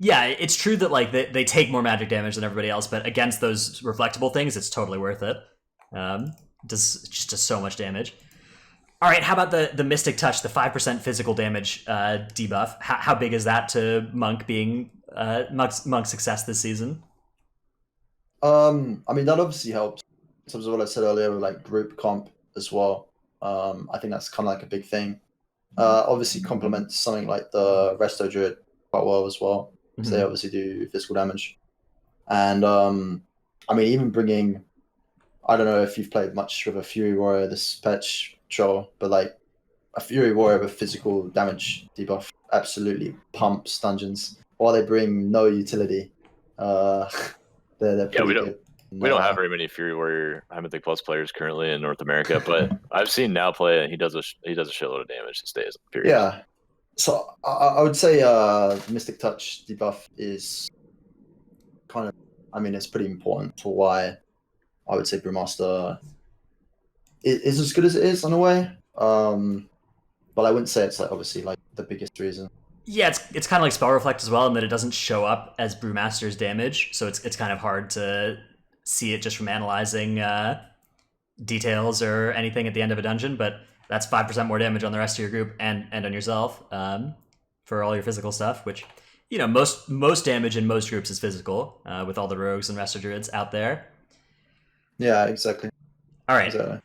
Yeah, it's true that like they take more magic damage than everybody else, but against those reflectable things, it's totally worth it. It just does so much damage. All right, how about the Mystic Touch, the 5% physical damage debuff? How big is that to Monk being Monk's success this season? I mean, that obviously helps in terms of what I said earlier with like group comp as well. I think that's kind of like a big thing. Obviously complements something like the Resto Druid quite well as well. So they obviously do physical damage. And I mean, even bringing, I don't know if you've played much with a Fury Warrior this patch, Troll, but like a Fury Warrior with physical damage debuff absolutely pumps dungeons, while they bring no utility. They're pretty good. We don't have very many Fury Warrior Mythic Plus players currently in North America, but I've seen Now play, and he does a shitload of damage and stays. Period. Yeah. So I would say Mystic Touch debuff is kind of, I mean, it's pretty important for why I would say Brewmaster is as good as it is in a way. But I wouldn't say it's like obviously like the biggest reason. Yeah, it's kind of like Spell Reflect as well, in that it doesn't show up as Brewmaster's damage, so it's kind of hard to see it just from analyzing details or anything at the end of a dungeon, but that's 5% more damage on the rest of your group and on yourself for all your physical stuff, which, you know, most damage in most groups is physical, with all the rogues and Resto Druids out there. Yeah, exactly. All right. Exactly.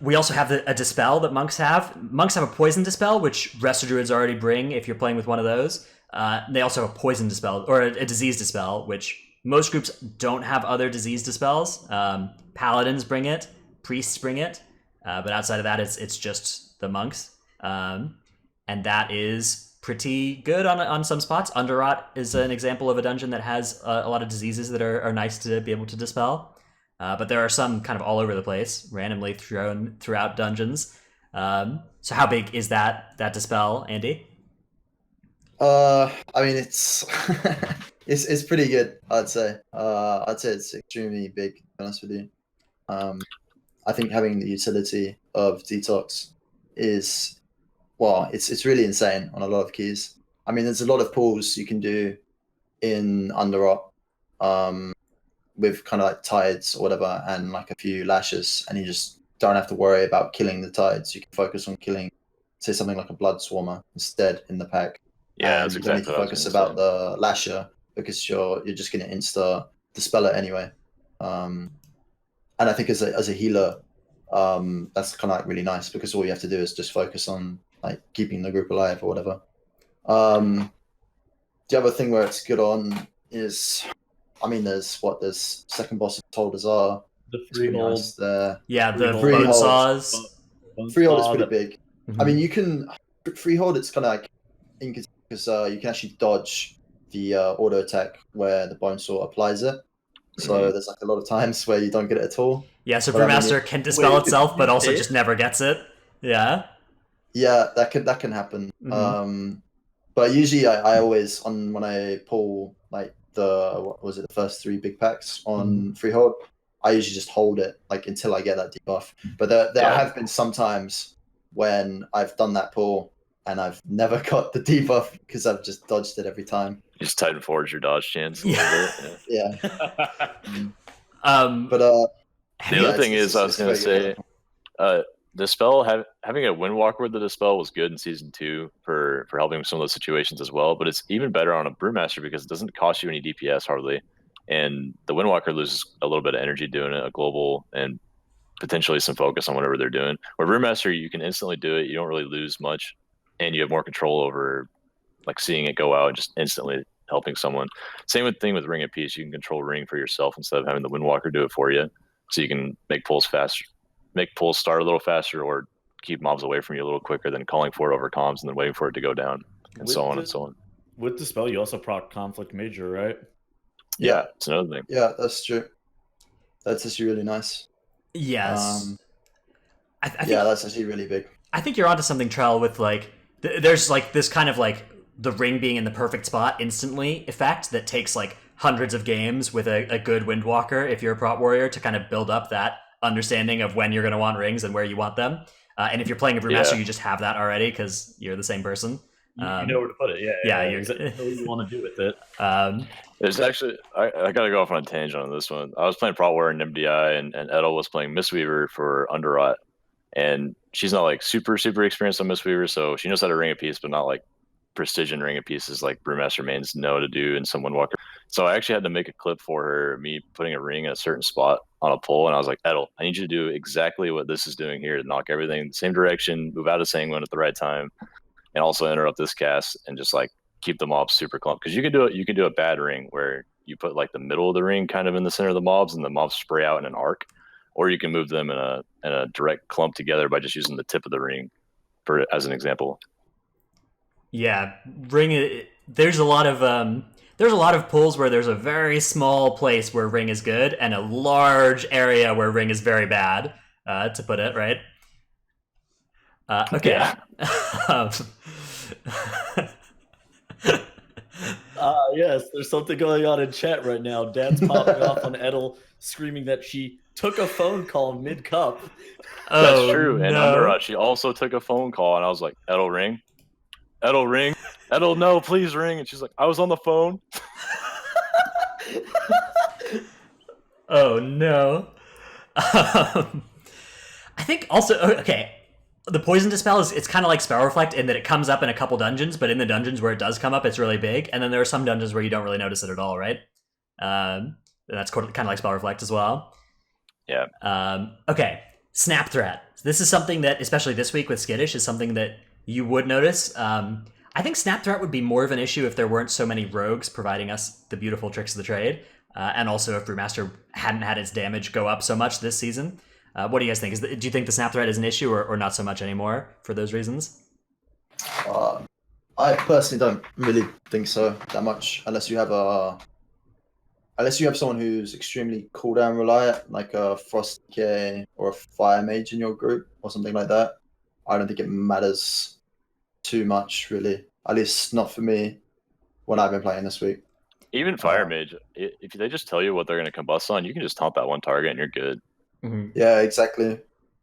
We also have a Dispel that monks have. Monks have a Poison Dispel, which Resto Druids already bring if you're playing with one of those. They also have a Poison Dispel, or a Disease Dispel, which most groups don't have other Disease Dispels. Paladins bring it, Priests bring it, but outside of that, it's just the monks. And that is pretty good on some spots. Underrot is an example of a dungeon that has a lot of diseases that are nice to be able to dispel. But there are some kind of all over the place, randomly thrown throughout dungeons. So how big is that dispel, Andy? I mean, it's it's pretty good. I'd say. I'd say it's extremely big. To be honest with you, I think having the utility of detox is, well, it's really insane on a lot of keys. I mean, there's a lot of pulls you can do in Underrot, with kind of like tides or whatever, and like a few lashes, and you just don't have to worry about killing the tides. You can focus on killing, say, something like a blood swarmer instead in the pack. Yeah, And that's you don't need exactly to what I was focus gonna about the lasher because you're just going to insta dispel it anyway. And I think as a healer, that's kind of like really nice because all you have to do is just focus on like keeping the group alive or whatever. The other thing where it's good on is, I mean, there's second boss of Tolders are. The It's pretty freehold. nice there. Yeah, the Freehold. bone saws. Freehold is saw pretty that- big. Mhm. I mean, you can freehold. It's kind of like because you can actually dodge the auto attack where the bone saw applies it. So there's like a lot of times where you don't get it at all. Yeah, so But I mean, Brewmaster can dispel Wait, itself, but also it? just never gets it. Yeah. Yeah, that can happen. Mhm. But usually I always when I pull like the first 3 big packs on freehold, I usually just hold it like until I get that debuff. But there Yeah. have been some times when I've done that pull and I've never got the debuff because I've just dodged it every time. You just Titanforge your dodge chance a Yeah. little bit. Yeah. Yeah. But The yeah, other thing it's- is, I was it's gonna very say, good. Dispel having a Windwalker with the Dispel was good in season 2 for helping with some of those situations as well. But it's even better on a Brewmaster because it doesn't cost you any DPS hardly, and the Windwalker loses a little bit of energy doing it, a global and potentially some focus on whatever they're doing. Where Brewmaster, you can instantly do it. You don't really lose much, and you have more control over like seeing it go out and just instantly helping someone. Same thing with Ring of Peace. You can control Ring for yourself instead of having the Windwalker do it for you. So you can make pulls faster, make pulls start a little faster, or keep mobs away from you a little quicker than calling for it over comms and then waiting for it to go down, and so on and so on. With the spell, you also proc Conflict Major, right? Yeah, it's another thing. Yeah, that's true. That's actually really nice. Yes. I think, Yeah, that's actually really big. I think you're onto something, Trell, with like, there's like this kind of like the ring being in the perfect spot instantly effect that takes like hundreds of games with a good Windwalker if you're a prot warrior to kind of build up that understanding of when you're going to want rings and where you want them. And if you're playing a Brewmaster, Yeah. you just have that already because you're the same person. You know where to put it. yeah, Yeah. you're- Exactly what you want to do with it. There's actually, I gotta go off on a tangent on this one. I was playing Prot Warrior in MDI, and Edel was playing Mistweaver for Underrot, and she's not like super experienced on Mistweaver, so she knows how to ring a piece, but not like precision ring of pieces like Brewmaster mains know to do in some Windwalker. So I actually had to make a clip for her, me putting a ring in a certain spot on a pole, and I was like, Edel, I need you to do exactly what this is doing here to knock everything in the same direction, move out of Sanguine at the right time, and also interrupt this cast and just like keep the mobs super clumped. Because you can do a bad ring where you put like the middle of the ring kind of in the center of the mobs and the mobs spray out in an arc, or you can move them in a direct clump together by just using the tip of the ring for as an example. Yeah, ring. There's a lot of pulls where there's a very small place where ring is good and a large area where ring is very bad. To put it right. Okay. Yeah. Yes, there's something going on in chat right now. Dad's popping off on Edel, screaming that she took a phone call mid-cup. That's true. And no. Underrot, she also took a phone call, and I was like, Edel, ring. Edel, ring. Edel, no, please ring. And she's like, I was on the phone. Oh no. I think also okay. The poison dispel it's kind of like Spell Reflect in that it comes up in a couple dungeons, but in the dungeons where it does come up, it's really big. And then there are some dungeons where you don't really notice it at all, right? That's kind of like Spell Reflect as well. Yeah. Okay, Snap Threat. This is something that, especially this week with Skittish, is something that you would notice. I think Snap Threat would be more of an issue if there weren't so many rogues providing us the beautiful tricks of the trade, and also if Brewmaster hadn't had its damage go up so much this season. What do you guys think? Do you think the Snap Threat is an issue or not so much anymore for those reasons? I personally don't really think so that much, unless you have someone who's extremely cooldown reliant, like a Frost K or a Fire Mage in your group or something like that. I don't think it matters too much, really. At least not for me when I've been playing this week. Even Fire Mage, if they just tell you what they're going to combust on, you can just taunt that one target and you're good. Yeah, exactly.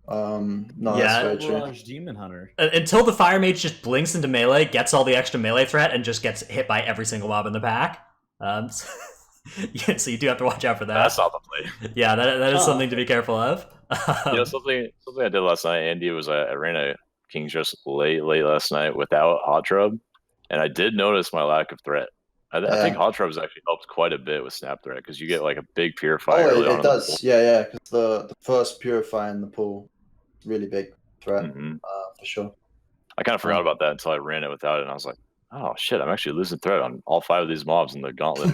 No, that's very true. Large Demon Hunter. Until the Fire Mage just blinks into melee, gets all the extra melee threat, and just gets hit by every single mob in the pack. Yeah, so you do have to watch out for that. That's not the play. Yeah, that is something to be careful of. Something I did last night, Andy, was I ran a King's Just late last night without Hot Trub, and I did notice my lack of threat. I think Hot Trub has actually helped quite a bit with Snap Threat because you get like a big Purifier. Oh, it does. Yeah, because the first Purifier in the pool, really big threat, for sure. I kind of forgot about that until I ran it without it, and I was like, oh shit, I'm actually losing threat on all 5 of these mobs in the gauntlet.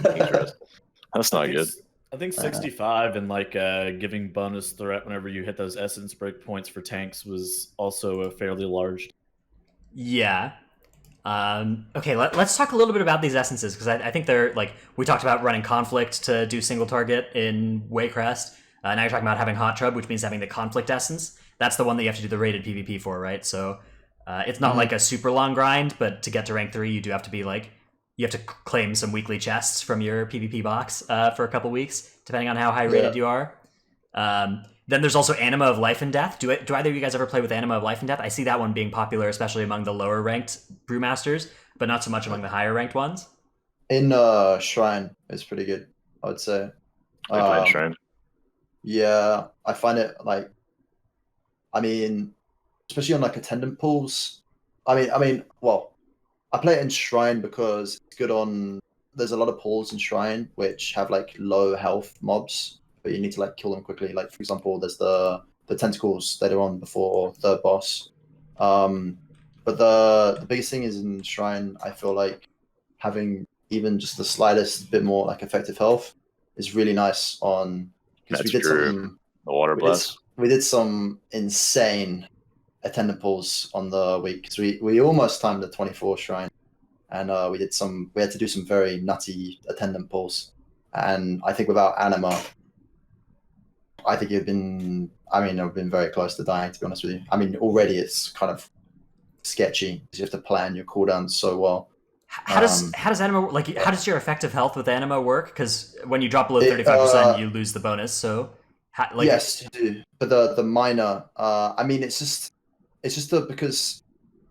That's not good. I think 65 and like giving bonus threat whenever you hit those essence break points for tanks was also a fairly large. Yeah. Okay, let's talk a little bit about these essences, because I think they're, like, we talked about running Conflict to do single target in Waycrest. Now you're talking about having Hot Trub, which means having the Conflict Essence. That's the one that you have to do the rated PvP for, right? So it's not like a super long grind, but to get to rank 3, you do have to be like, you have to claim some weekly chests from your PvP box for a couple weeks, depending on how high rated you are. Then there's also Anima of Life and Death. Do either of you guys ever play with Anima of Life and Death? I see that one being popular, especially among the lower ranked Brewmasters, but not so much among the higher ranked ones. In Shrine, it's pretty good, I would say. I play Shrine. Yeah, I find it like, I mean, especially on like attendant pools. Well, I play it in Shrine because it's good on. There's a lot of pools in Shrine which have like low health mobs, but you need to like kill them quickly. Like for example, there's the tentacles later on before third boss. But the biggest thing is in Shrine, I feel like having even just the slightest bit more like effective health is really nice on, because we did the water blast. We did some insane attendant pulls on the week, because we almost timed the 24 Shrine, and we had to do some very nutty attendant pulls, and I think without Anima, I think I've been very close to dying, to be honest with you. I mean, already it's kind of sketchy because you have to plan your cooldowns so well. How does Anima, like, how does your effective health with Anima work? Because when you drop below 35%, you lose the bonus. So, yes, you do. But the minor, I mean, it's just because,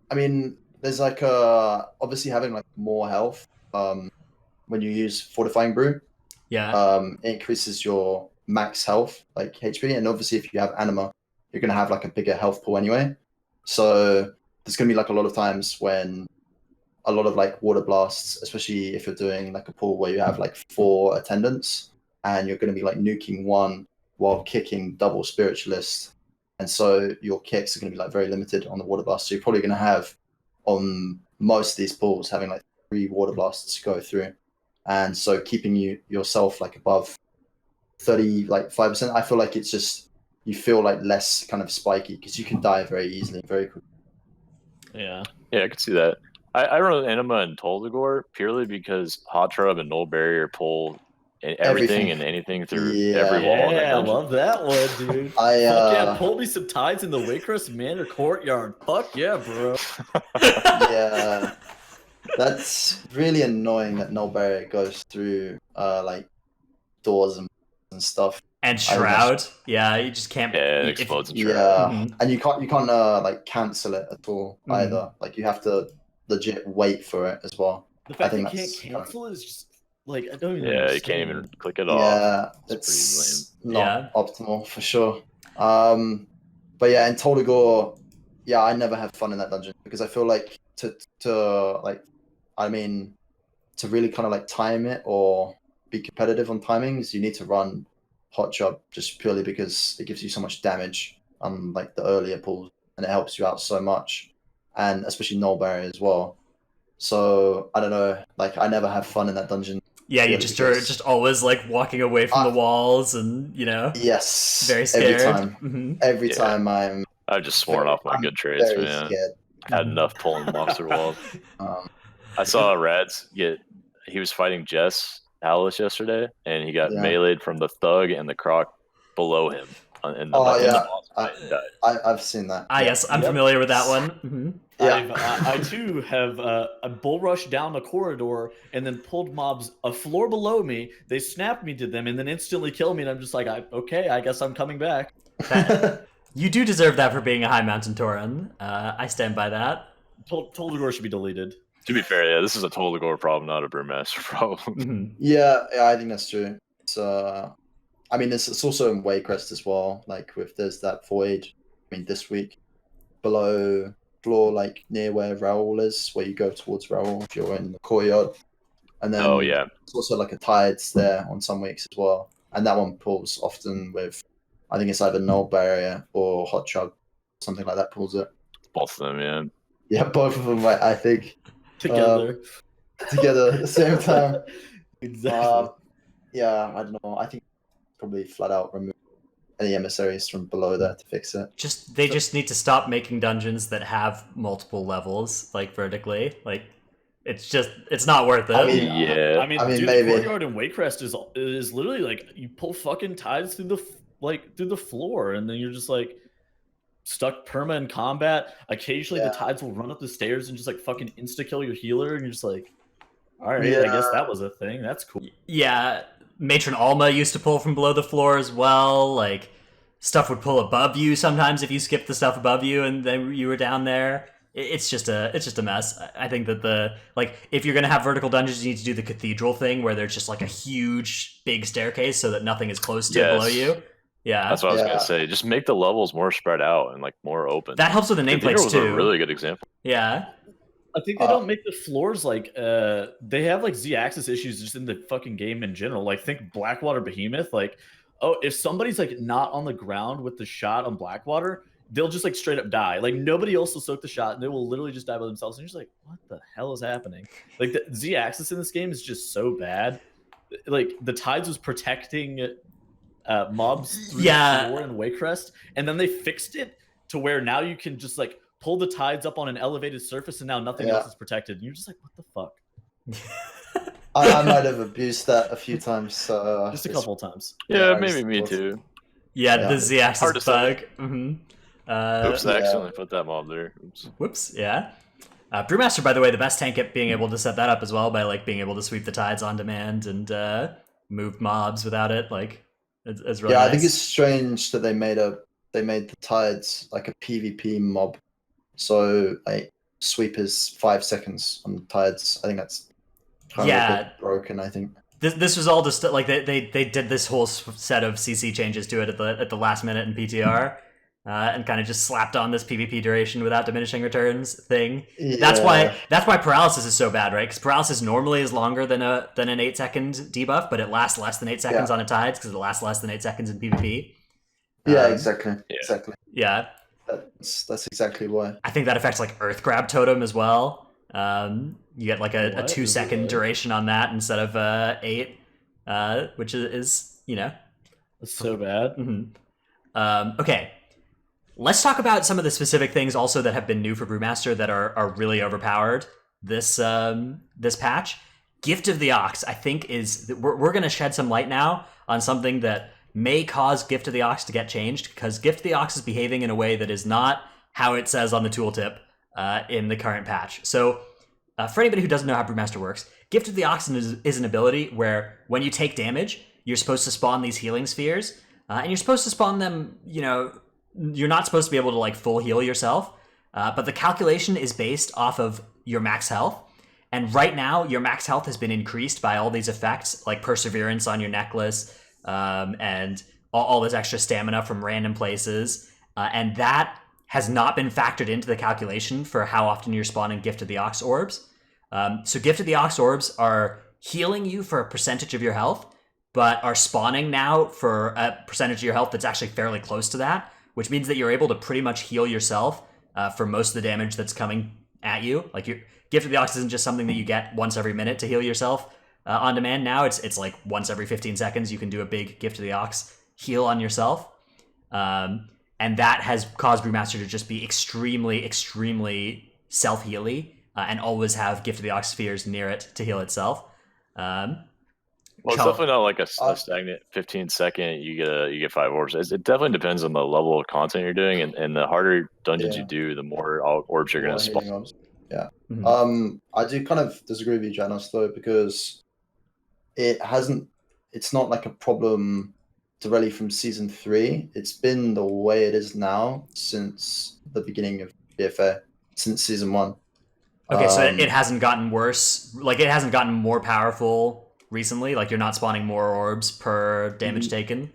I mean, there's like obviously having like more health when you use Fortifying Brew. Yeah. It increases your max health, like HP, and obviously if you have Anima, you're gonna have like a bigger health pool anyway. So there's gonna be like a lot of times when a lot of like water blasts, especially if you're doing like a pool where you have like 4 attendants and you're gonna be like nuking one while kicking double spiritualist, and so your kicks are gonna be like very limited on the water blast. So you're probably gonna have on most of these pools having like 3 water blasts go through, and so keeping yourself like above 35%, I feel like it's just, you feel like less kind of spiky because you can die very easily, very quickly. Yeah, I can see that. I run Anima and Toldagor purely because Hot Trub and Null Barrier pull everything and anything through every wall. Yeah, I love that one, dude. Fuck yeah, pull me some tides in the Waycrest Manor Courtyard. Fuck yeah, bro. Yeah, that's really annoying that Null Barrier goes through like doors and stuff. And Shroud, yeah, you just can't. Yeah, it explodes in Shroud. Yeah, and you can't like cancel it at all either. Like you have to legit wait for it as well. The fact that you can't cancel it is just like, I don't even. Yeah, you can't even click it off. Yeah, it's not optimal for sure. But yeah, in Toldagor, yeah, I never have fun in that dungeon because I feel like to really kind of like time it or be competitive on timings, you need to run Hot Trub just purely because it gives you so much damage on like the earlier pools and it helps you out so much, and especially Null Barrier as well. So I don't know, like I never have fun in that dungeon. Yeah, you just are just always like walking away from the walls, and yes, very scared. Every time, every time I've just sworn off my good trades, man. Scared. had enough pulling monster walls. Um, I saw Rads he was fighting Jess Alice yesterday, and he got Yeah. meleeed from the Thug and the Croc below him. In the, Oh, like, in the yeah. boss fight and died. I've seen that. Yes, I'm Yep. familiar with that one. Mhm. Yeah. I too have a bull rush down the corridor and then pulled mobs a floor below me. They snapped me to them and then instantly killed me. And I'm just like, okay, I guess I'm coming back. You do deserve that for being a high mountain Tauren. I stand by that. Toldagor should be deleted. To be fair, yeah, this is a Toldagor problem, not a Brewmaster problem. Mhm. Yeah, I think that's true. It's I mean, it's also in Waycrest as well. Like there's that void. I mean, this week below floor, like near where Raoul is, where you go towards Raoul if you're in the courtyard. And then Oh, yeah. it's also like a tides there on some weeks as well. And that one pulls often with, I think it's either Null Barrier or Hot Chug, something like that pulls it. Both of them, yeah. Yeah, both of them, I think, Together. together at the same time. Exactly. Yeah, I don't know. I think probably flat out remove any emissaries from below there to fix it. They just need to stop making dungeons that have multiple levels, like vertically. Like it's not worth it. I mean, Yeah. I mean, I mean, dude, maybe. the courtyard in Waycrest is literally like you pull fucking tides through the floor, and then you're just like stuck perma in combat. Occasionally, Yeah. the tides will run up the stairs and just like fucking insta kill your healer, and you're just like, all right, I Yeah. guess that was a thing. That's cool. Yeah, Matron Alma used to pull from below the floor as well. Like, stuff would pull above you sometimes if you skipped the stuff above you and then you were down there. It's just a mess. I think that if you're gonna have vertical dungeons, you need to do the cathedral thing where there's just like a huge big staircase so that nothing is close to below you. Yeah, That's what I was Yeah. gonna say. Just make the levels more spread out and like more open. that helps with the Cathedral nameplates was too. a really good example. Yeah, I think they don't make the floors like they have like Z-axis issues just in the fucking game in general. Like think Blackwater Behemoth. Like, oh, if somebody's like not on the ground with the shot on Blackwater, they'll just like straight up die. Like nobody else will soak the shot, and they will literally just die by themselves. And you're just like, what the hell is happening? Like the Z-axis in this game is just so bad. Like the tides was protecting mobs through Yeah. the floor in Waycrest, and then they fixed it to where now you can just like pull the tides up on an elevated surface, and now nothing Yeah. else is protected. And you're just like, what the fuck? I might have abused that a few times. Just a couple of times. Yeah, I maybe just me thought- too. yeah, Yeah. the Hard Z-axis to say. bug. Mm-hmm. Oops, I yeah. accidentally put that mob there. Oops. Whoops, yeah. Brewmaster, by the way, the best tank at being able to set that up as well by like being able to sweep the tides on demand and move mobs without it. Like, it's really Yeah, nice. I think it's strange that they made the tides like a PvP mob. So like sweep is 5 seconds on the tides. I think that's kind of a Yeah. bit broken. I think. This was all just like they did this whole set of CC changes to it at the last minute in PTR, and kind of just slapped on this PvP duration without diminishing returns thing. That's why paralysis is so bad, right? Because paralysis normally is longer than an 8-second debuff, but it lasts less than 8 seconds on a tides because it lasts less than 8 seconds in PvP. Yeah, exactly. Yeah. Exactly. Yeah, That's exactly why. I think that affects like Earth Grab Totem as well. You get like a What? 2-second duration on that instead of 8, which is That's so bad. Okay, let's talk about some of the specific things also that have been new for Brewmaster that are really overpowered this patch. Gift of the Ox, I think, is we're going to shed some light now on something that may cause Gift of the Ox to get changed, because Gift of the Ox is behaving in a way that is not how it says on the tooltip in the current patch. So for anybody who doesn't know how Brewmaster works, Gift of the Ox is an ability where when you take damage, you're supposed to spawn these healing spheres, and you're supposed to spawn them, you're not supposed to be able to like full heal yourself, but the calculation is based off of your max health. And right now, your max health has been increased by all these effects, like Perseverance on your necklace, and all this extra stamina from random places. And that has not been factored into the calculation for how often you're spawning Gift of the Ox orbs. So Gift of the Ox orbs are healing you for a percentage of your health, but are spawning now for a percentage of your health that's actually fairly close to that, which means that you're able to pretty much heal yourself for most of the damage that's coming at you. Like your Gift of the Ox isn't just something that you get once every minute to heal yourself on demand. Now it's like once every 15 seconds you can do a big Gift of the Ox heal on yourself. And that has caused Brewmaster to just be extremely, extremely self-healy and always have Gift of the Ox spheres near it to heal itself. Well, it's definitely not like a stagnant 15-second. You get 5 orbs. It definitely depends on the level of content you're doing, and the harder dungeons you do, the more orbs you're going to spawn. Yeah. Mm-hmm. I do kind of disagree with you, Janos, though, because it's not like a problem directly from season 3. It's been the way it is now since the beginning of BFA, since season 1. Okay, so it hasn't gotten worse. Like, it hasn't gotten more powerful recently. Like, you're not spawning more orbs per damage taken.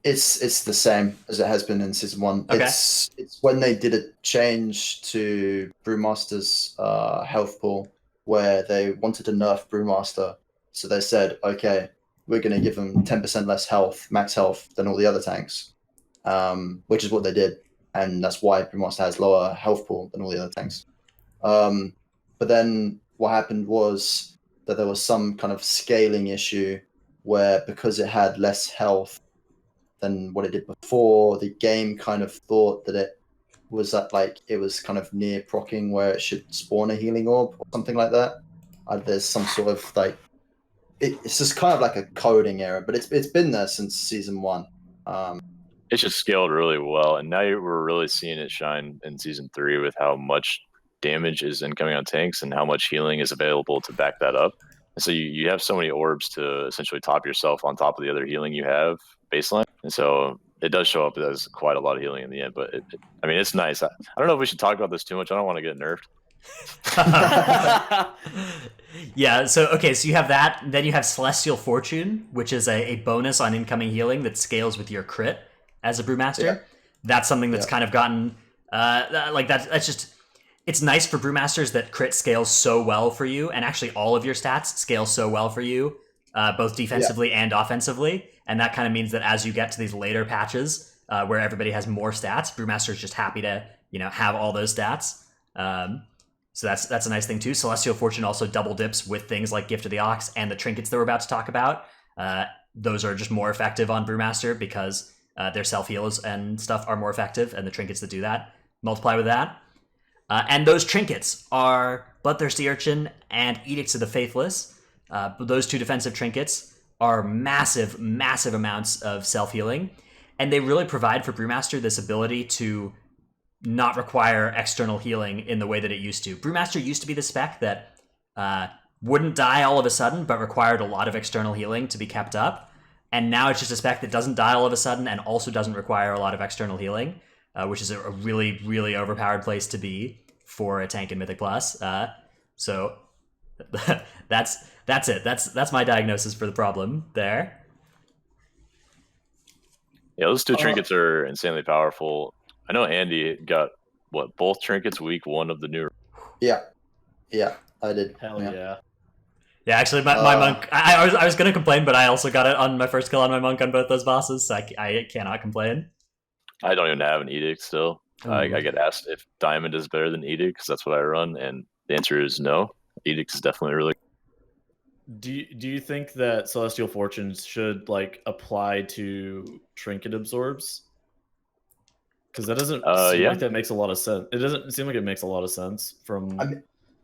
It's the same as it has been in season 1. Okay. It's when they did a change to Brewmaster's health pool, where they wanted to nerf Brewmaster. So they said, okay, we're going to give them 10% less health, max health, than all the other tanks, which is what they did, and that's why Brewmaster has lower health pool than all the other tanks. But then what happened was that there was some kind of scaling issue where, because it had less health than what it did before, the game kind of thought that it was kind of near proccing where it should spawn a healing orb or something like that. There's some sort of like, it's just kind of like a coding error, but it's been there since season 1. It's just scaled really well, and now we're really seeing it shine in season 3 with how much damage is incoming on tanks and how much healing is available to back that up. And so you have so many orbs to essentially top yourself on top of the other healing you have baseline. And so it does show up as quite a lot of healing in the end, but I mean, it's nice. I don't know if we should talk about this too much. I don't want to get nerfed. Yeah, so you have that, then you have Celestial Fortune, which is a bonus on incoming healing that scales with your crit as a Brewmaster. Yeah. That's something that's kind of gotten that's just, it's nice for Brewmasters that crit scales so well for you, and actually all of your stats scale so well for you, both defensively and offensively, and that kind of means that as you get to these later patches where everybody has more stats, Brewmaster's just happy to have all those stats. So that's a nice thing too. Celestial Fortune also double dips with things like Gift of the Ox and the trinkets that we're about to talk about. Those are just more effective on Brewmaster because their self-heals and stuff are more effective, and the trinkets that do that multiply with that. And those trinkets are Bloodthirsty Urchin and Edicts of the Faithless. Those 2 defensive trinkets are massive, massive amounts of self-healing, and they really provide for Brewmaster this ability to not require external healing in the way that it used to. Brewmaster used to be the spec that wouldn't die all of a sudden, but required a lot of external healing to be kept up. And now it's just a spec that doesn't die all of a sudden and also doesn't require a lot of external healing, which is a really, really overpowered place to be for a tank in Mythic Plus. So that's it. That's my diagnosis for the problem there. Yeah, those 2 trinkets are insanely powerful. I know Andy got both trinkets week 1 of the new. Yeah, I did. Hell yeah. Yeah, actually, my monk. I was gonna complain, but I also got it on my first kill on my monk on both those bosses, so I cannot complain. I don't even have an Edict still. I get asked if Diamond is better than Edict because that's what I run, and the answer is no. Edict is definitely really. Do you think that Celestial Fortunes should apply to trinket absorbs? Because that doesn't seem like that makes a lot of sense. It doesn't seem like it makes a lot of sense from.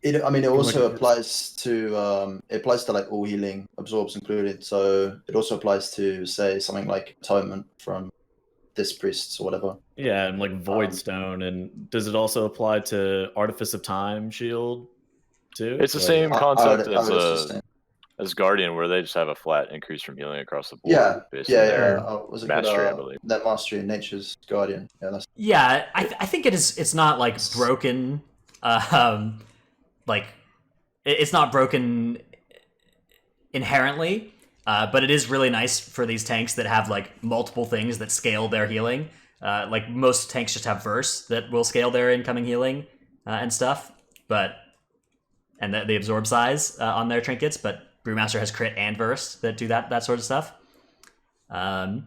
It also applies to all healing absorbs included. So it also applies to, say, something like Atonement from this priests or whatever. Yeah, and Void Stone. And does it also apply to Artifice of Time shield too? It's the same concept as Guardian, where they just have a flat increase from healing across the board. Was it Mastery, I believe. That Mastery, Nature's Guardian. Yeah, I think it's not broken. It's not broken inherently, but it is really nice for these tanks that have multiple things that scale their healing. Most tanks just have Verse that will scale their incoming healing and stuff, and they absorb size on their trinkets, but Brewmaster has crit and Verse that do that sort of stuff. So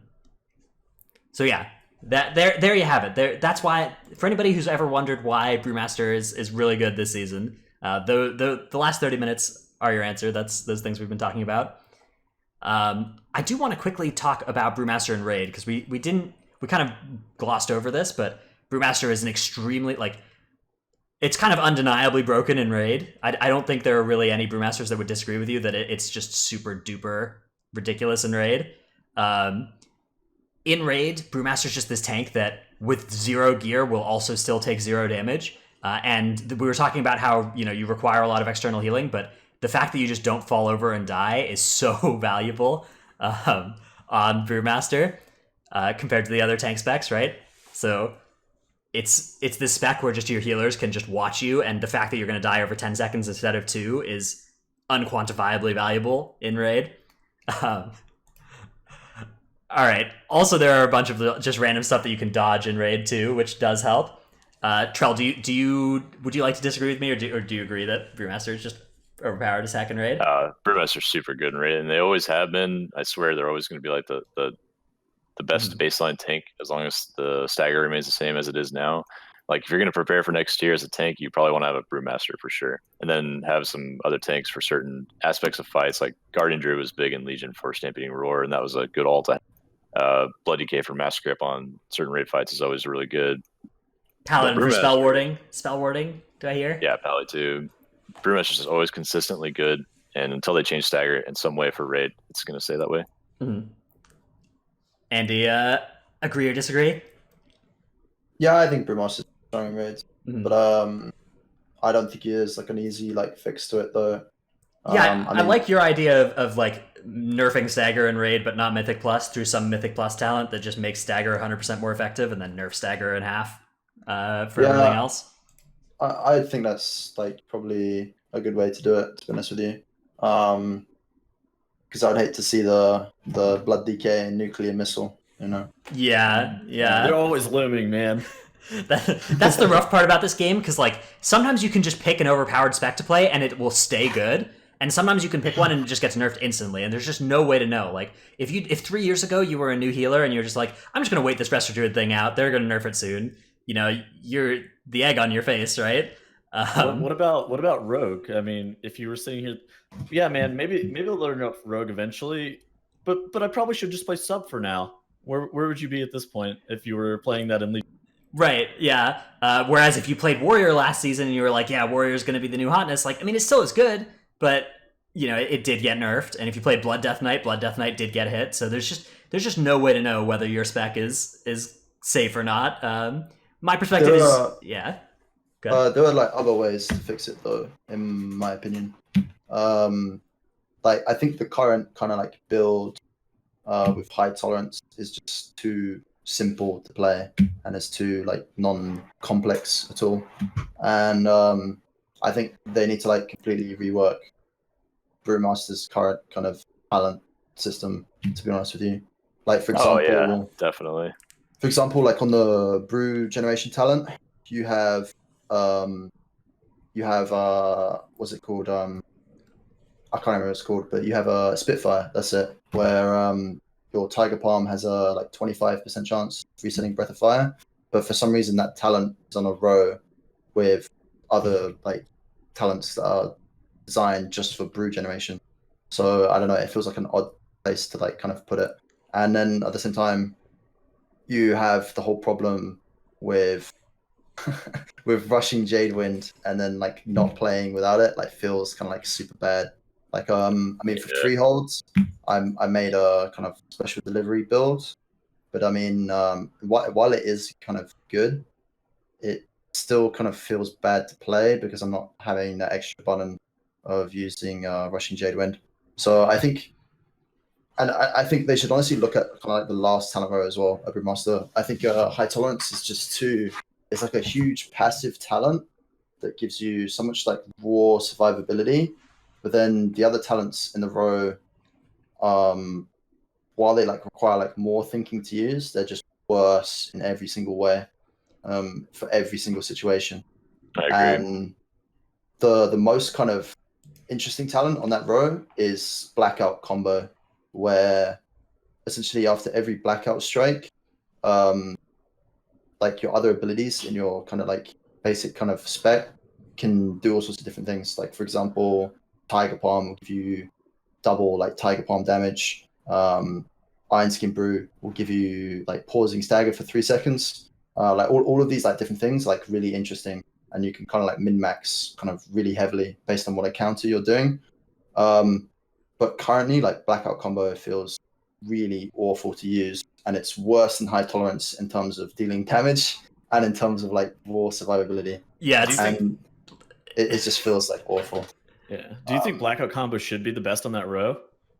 yeah, there you have it. That's why, for anybody who's ever wondered why Brewmaster is really good this season, the last 30 minutes are your answer. That's those things we've been talking about. I do want to quickly talk about Brewmaster and Raid, because we kind of glossed over this, but Brewmaster is an extremely it's kind of undeniably broken in Raid. I don't think there are really any Brewmasters that would disagree with you that it's just super duper ridiculous in Raid. In Raid, Brewmaster's just this tank that with 0 gear will also still take 0 damage. And we were talking about how you require a lot of external healing, but the fact that you just don't fall over and die is so valuable on Brewmaster compared to the other tank specs, right? So it's this spec where just your healers can just watch you, and the fact that you're going to die over 10 seconds instead of 2 is unquantifiably valuable in Raid. All right. Also, there are a bunch of just random stuff that you can dodge in Raid too, which does help. Trell, would you like to disagree with me, or do you agree that Brewmaster is just overpowered as heck in Raid? Brewmaster's super good in Raid, and they always have been. I swear they're always going to be like the best baseline tank as long as the stagger remains the same as it is now. Like, if you're going to prepare for next year as a tank, you probably want to have a Brewmaster for sure, and then have some other tanks for certain aspects of fights. Like Guardian Druid was big in Legion for Stampeding Roar, and that was a good ult. Blood Decay for Mass Grip on certain raid fights is always really good. Paladin for spell warding. Do I hear? Yeah, Pally too. Brewmaster is always consistently good, and until they change Stagger in some way for raid, it's going to stay that way. Mm-hmm. Andy, agree or disagree? Yeah, I think Brewmaster's strong in raids, but I don't think he is like an easy fix to it though. Yeah, I like your idea of like nerfing Stagger in Raid, but not Mythic Plus through some Mythic Plus talent that just makes Stagger 100% more effective, and then nerf Stagger in half for everything else. I think that's probably a good way to do it, to be honest with you. Because I'd hate to see the Blood Decay and Nuclear Missile, Yeah. They're always looming, man. That's the rough part about this game, because sometimes you can just pick an overpowered spec to play and it will stay good, and sometimes you can pick one and it just gets nerfed instantly, and there's just no way to know. If 3 years ago you were a new healer and you're just like, I'm just gonna wait this Resto Druid thing out, they're gonna nerf it soon, you're the egg on your face, right? What about Rogue? I mean, if you were sitting here, yeah, man, maybe they'll learn up Rogue eventually, but I probably should just play sub for now. Where would you be at this point if you were playing that in League? Right, yeah. Whereas if you played Warrior last season and you were like, yeah, Warrior's going to be the new hotness, it still is good, but, it did get nerfed. And if you played Blood Death Knight did get hit. So there's just no way to know whether your spec is safe or not. My perspective yeah. There are other ways to fix it though, in my opinion. I think the current kind of build with high tolerance is just too simple to play, and it's too non-complex at all, and I think they need to completely rework Brewmaster's current kind of talent system, to be honest with you. For example, definitely. For example, on the brew generation talent, you have what's it called? I can't remember what it's called, but you have a Spitfire. That's it. Where your Tiger Palm has a 25% chance of resetting Breath of Fire, but for some reason that talent is on a row with other talents that are designed just for brew generation. So I don't know. It feels like an odd place to kind of put it. And then at the same time, you have the whole problem with with rushing Jadewind and then not playing without it feels kind of super bad. For freeholds, I made a kind of special delivery build, but while it is kind of good, it still kind of feels bad to play because I'm not having that extra button of using rushing Jadewind. So I think they should honestly look at kind of the last talent row as well, a Brewmaster. I think high tolerance is just too. It's a huge passive talent that gives you so much raw survivability, but then the other talents in the row, while they require more thinking to use, they're just worse in every single way, for every single situation. I agree. And the most kind of interesting talent on that row is Blackout combo, where essentially after every Blackout strike, your other abilities in your kind of basic kind of spec can do all sorts of different things. For example, Tiger Palm will give you double Tiger Palm damage. Iron Skin Brew will give you pausing Stagger for 3 seconds. All of these different things really interesting. and you can kind of like min-max kind of really heavily based on what a counter you're doing. But currently, like Blackout Combo feels really awful to use, and it's worse than High Tolerance in terms of dealing damage and in terms of like raw survivability. Yeah, And it just feels like awful. Yeah. Do you think Blackout Combo should be the best on that row?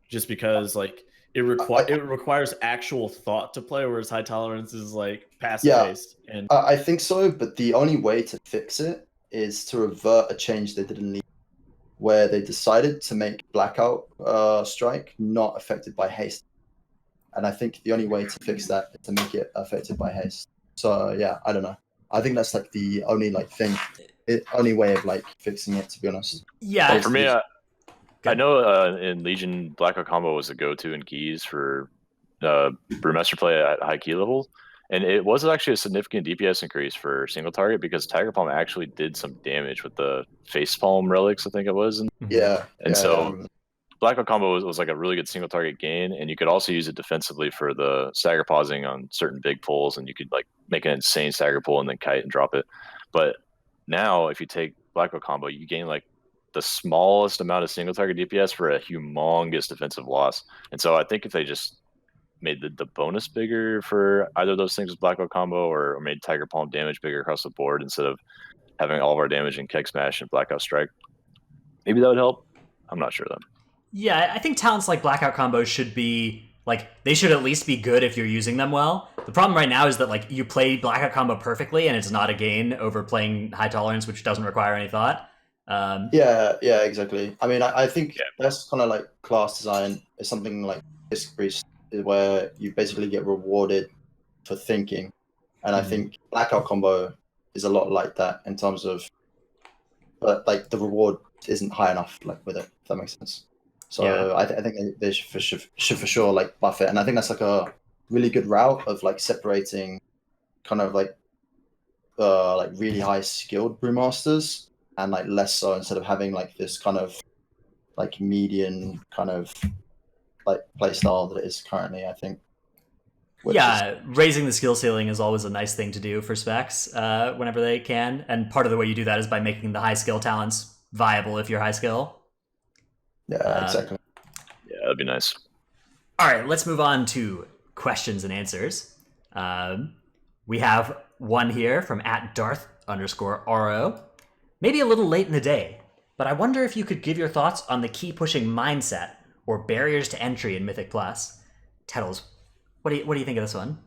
Just because like it requires actual thought to play, whereas High Tolerance is like passive based. And I think so, but the only way to fix it is to revert a change they did in League, where they decided to make Blackout Strike not affected by haste. And I think the only way to fix that is to make it affected by haste. So yeah, I don't know. I think that's like the only like thing, only way of like fixing it, to be honest. Yeah. For me, I know in Legion, Blackout Combo was a go-to in keys for Brewmaster play at high key level. And it was actually a significant DPS increase for single target because Tiger Palm actually did some damage with the face palm relics, I think it was. Yeah. And so Blackout Combo was like a really good single target gain, and you could also use it defensively for the stagger pausing on certain big pulls, and you could like make an insane stagger pull and then kite and drop it. But now if you take Blackout Combo, you gain like the smallest amount of single target DPS for a humongous defensive loss. And so I think if they just made the bonus bigger for either of those things with Blackout Combo or made Tiger Palm damage bigger across the board instead of having all of our damage in Keg Smash and Blackout Strike, maybe that would help. I'm not sure though. Yeah, I think talents like Blackout Combo should be like they should at least be good if you're using them well. The problem right now is that like you play Blackout Combo perfectly and it's not a gain over playing High Tolerance, which doesn't require any thought. Yeah, exactly. I mean, I think that's kind of like class design is something like Disc Priest, where you basically get rewarded for thinking, and I think Blackout Combo is a lot like that in terms of, but like the reward isn't high enough like with it. If that makes sense. So I think they should for sure like buff it, and I think that's like a really good route of like separating kind of like really high skilled brewmasters and like less so, instead of having like this kind of like median kind of like play style that it is currently, I think. Raising the skill ceiling is always a nice thing to do for specs whenever they can, and part of the way you do that is by making the high skill talents viable if you're high skill. Yeah, exactly. Yeah, that'd be nice. All right, let's move on to questions and answers. We have one here from @Darth_RO. Maybe a little late in the day, but I wonder if you could give your thoughts on the key pushing mindset or barriers to entry in Mythic Plus. Tettles, what do you think of this one?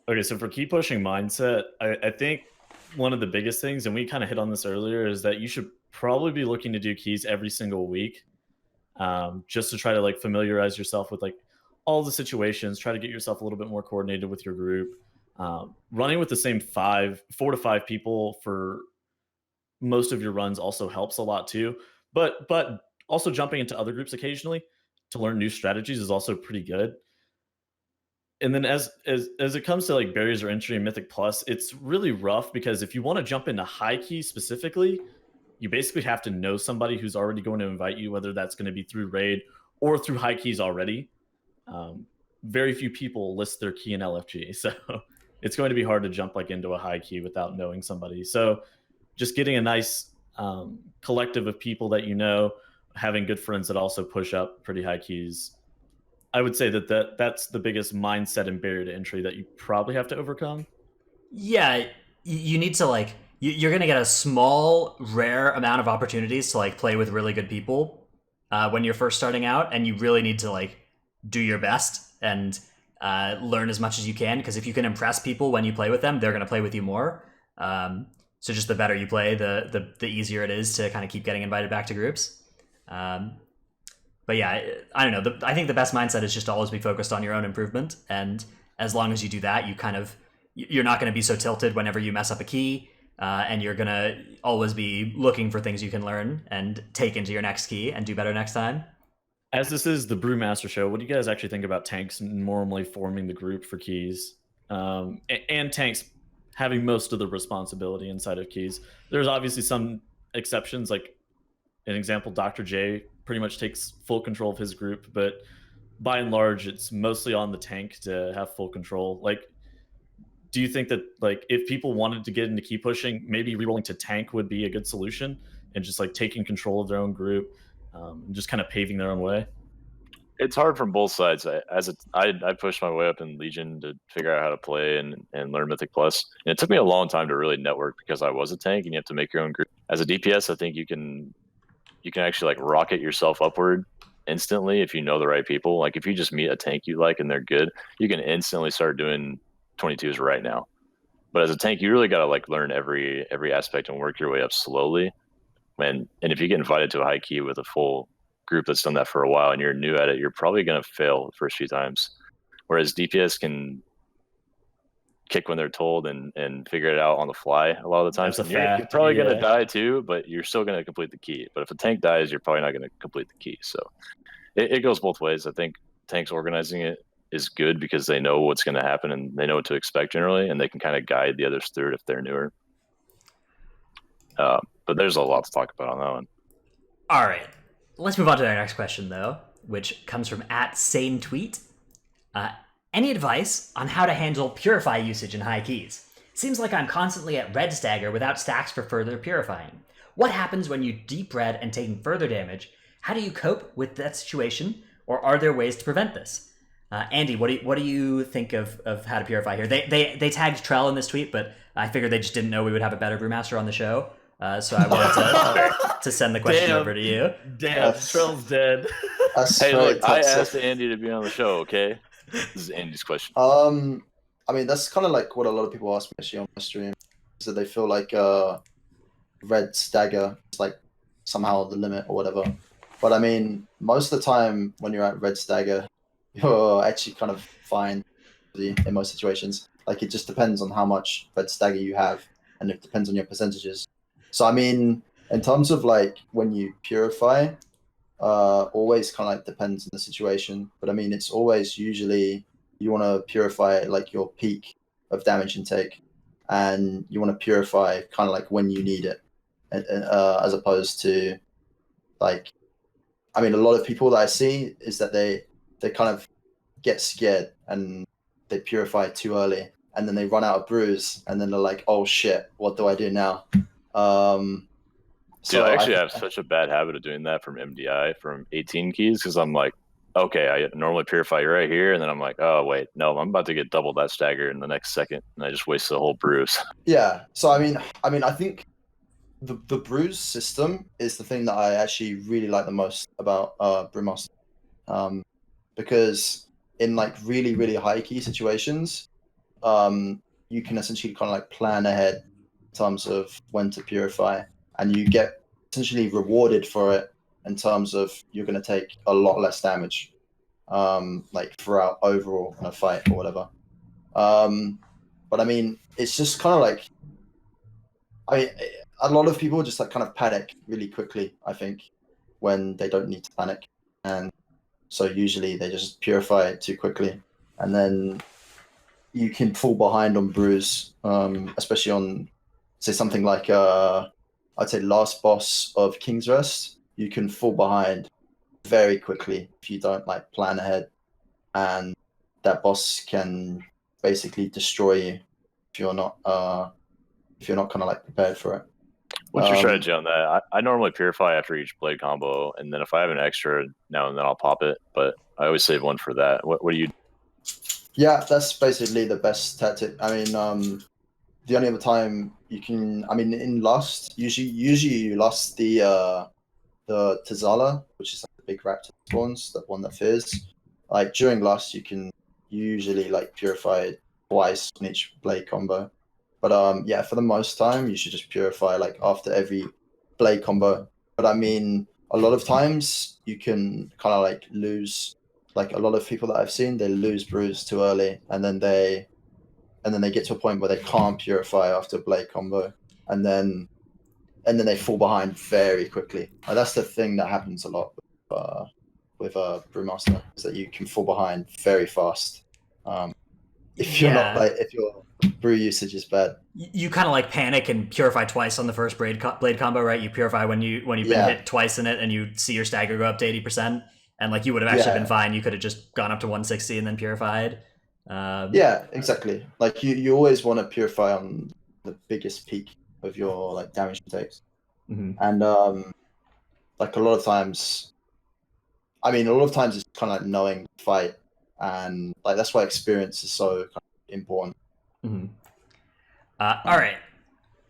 Okay, so for key pushing mindset, I think one of the biggest things, and we kind of hit on this earlier, is that you should probably be looking to do keys every single week, just to try to like familiarize yourself with like all the situations, try to get yourself a little bit more coordinated with your group. Running with the same 4 to 5 people for most of your runs also helps a lot too, but also jumping into other groups occasionally to learn new strategies is also pretty good. And then as it comes to like barriers or entry in Mythic Plus, it's really rough because if you want to jump into high key specifically, you basically have to know somebody who's already going to invite you, whether that's going to be through raid or through high keys already. Very few people list their key in LFG, so it's going to be hard to jump like into a high key without knowing somebody. So just getting a nice collective of people that you know, having good friends that also push up pretty high keys, I would say that's the biggest mindset and barrier to entry that you probably have to overcome. Yeah, you need to like you're gonna get a small, rare amount of opportunities to like play with really good people when you're first starting out, and you really need to like do your best and learn as much as you can, because if you can impress people when you play with them, they're gonna play with you more. So just the better you play, the easier it is to kind of keep getting invited back to groups. But yeah, I don't know. I think the best mindset is just to always be focused on your own improvement, and as long as you do that, you're not going to be so tilted whenever you mess up a key, and you're going to always be looking for things you can learn and take into your next key and do better next time. As this is the Brewmaster show, what do you guys actually think about tanks normally forming the group for keys, and tanks having most of the responsibility inside of keys? There's obviously some exceptions, like an example, Dr. J pretty much takes full control of his group, but by and large, it's mostly on the tank to have full control. Like, do you think that like if people wanted to get into keep pushing, maybe rerolling to tank would be a good solution, and just like taking control of their own group, and just kind of paving their own way? It's hard from both sides. I pushed my way up in Legion to figure out how to play and learn Mythic Plus. And it took me a long time to really network because I was a tank and you have to make your own group. As a DPS, I think you can actually like rocket yourself upward instantly if you know the right people. Like if you just meet a tank you like and they're good, you can instantly start doing 22s right now. But as a tank, you really got to like learn every aspect and work your way up slowly. And if you get invited to a high key with a full group that's done that for a while and you're new at it, you're probably going to fail the first few times. Whereas DPS can kick when they're told and figure it out on the fly a lot of the times. You're probably going to die too, but you're still going to complete the key. But if a tank dies, you're probably not going to complete the key. So it goes both ways. I think tanks organizing it is good because they know what's going to happen and they know what to expect generally, and they can kind of guide the others through it if they're newer. But there's a lot to talk about on that one. All right. Let's move on to our next question, though, which comes from @SaneTweet. Any advice on how to handle Purify usage in high keys? Seems like I'm constantly at red Stagger without stacks for further purifying. What happens when you deep red and taking further damage? How do you cope with that situation, or are there ways to prevent this? Andy, what do you think of how to purify here? They tagged Trell in this tweet, but I figured they just didn't know we would have a better Brewmaster on the show. So I wanted to send the question over to you. Damn, Trell's dead. Hey, look, I asked Andy to be on the show, okay? This is Andy's question. I mean, that's kind of like what a lot of people ask me actually on my stream, is that they feel like red Stagger is like somehow the limit or whatever. But I mean, most of the time when you're at red Stagger, you're actually kind of fine in most situations. Like it just depends on how much red Stagger you have, and it depends on your percentages. So I mean, in terms of like when you purify, always kind of like depends on the situation. But I mean, it's always usually you want to purify like your peak of damage intake, and you want to purify kind of like when you need it, as opposed to like, I mean, a lot of people that I see is that they kind of get scared and they purify too early, and then they run out of brews, and then they're like, oh shit, what do I do now? So I actually have such a bad habit of doing that from MDI, from 18 keys, because I'm like, okay, I normally purify right here, and then I'm like, oh wait, no, I'm about to get double that Stagger in the next second, and I just waste the whole brews. Yeah, so I mean, I think the brews system is the thing that I actually really like the most about Brewmaster, because in like really, really high key situations, you can essentially kind of like plan ahead in terms of when to purify, and you get essentially rewarded for it in terms of you're going to take a lot less damage, like throughout overall in a fight or whatever. But I mean, it's just kind of like, I mean, a lot of people just like kind of panic really quickly, I think, when they don't need to panic, and so usually they just purify too quickly, and then you can fall behind on brews, especially on, say, something like I'd say last boss of King's Rest. You can fall behind very quickly if you don't like plan ahead, and that boss can basically destroy you if you're not kind of like prepared for it. What's your strategy on that? I normally purify after each blade combo, and then if I have an extra now and then I'll pop it, but I always save one for that. What do you do? Yeah, that's basically the best tactic. I mean, the only other time you can, I mean, in Lust, usually you Lust the Tazala, which is like the big raptor spawns, the one that fears. Like during Lust, you can usually like purify twice on each blade combo. But yeah, for the most time, you should just purify like after every blade combo. But I mean, a lot of times you can kind of like lose. Like a lot of people that I've seen, they lose brews too early, and then they get to a point where they can't purify after blade combo, and then they fall behind very quickly. Like, that's the thing that happens a lot with Brewmaster, is that you can fall behind very fast. If your brew usage is bad, you kind of like panic and purify twice on the first blade combo, right? You purify when you've been hit twice in it, and you see your Stagger go up to 80%, and like you would have actually been fine. You could have just gone up to 160 and then purified. Yeah, exactly. Like you always want to purify on the biggest peak of your like damage takes, mhm. and like a lot of times, it's kind of like knowing the fight, and like that's why experience is so kind of important. Mhm. All right,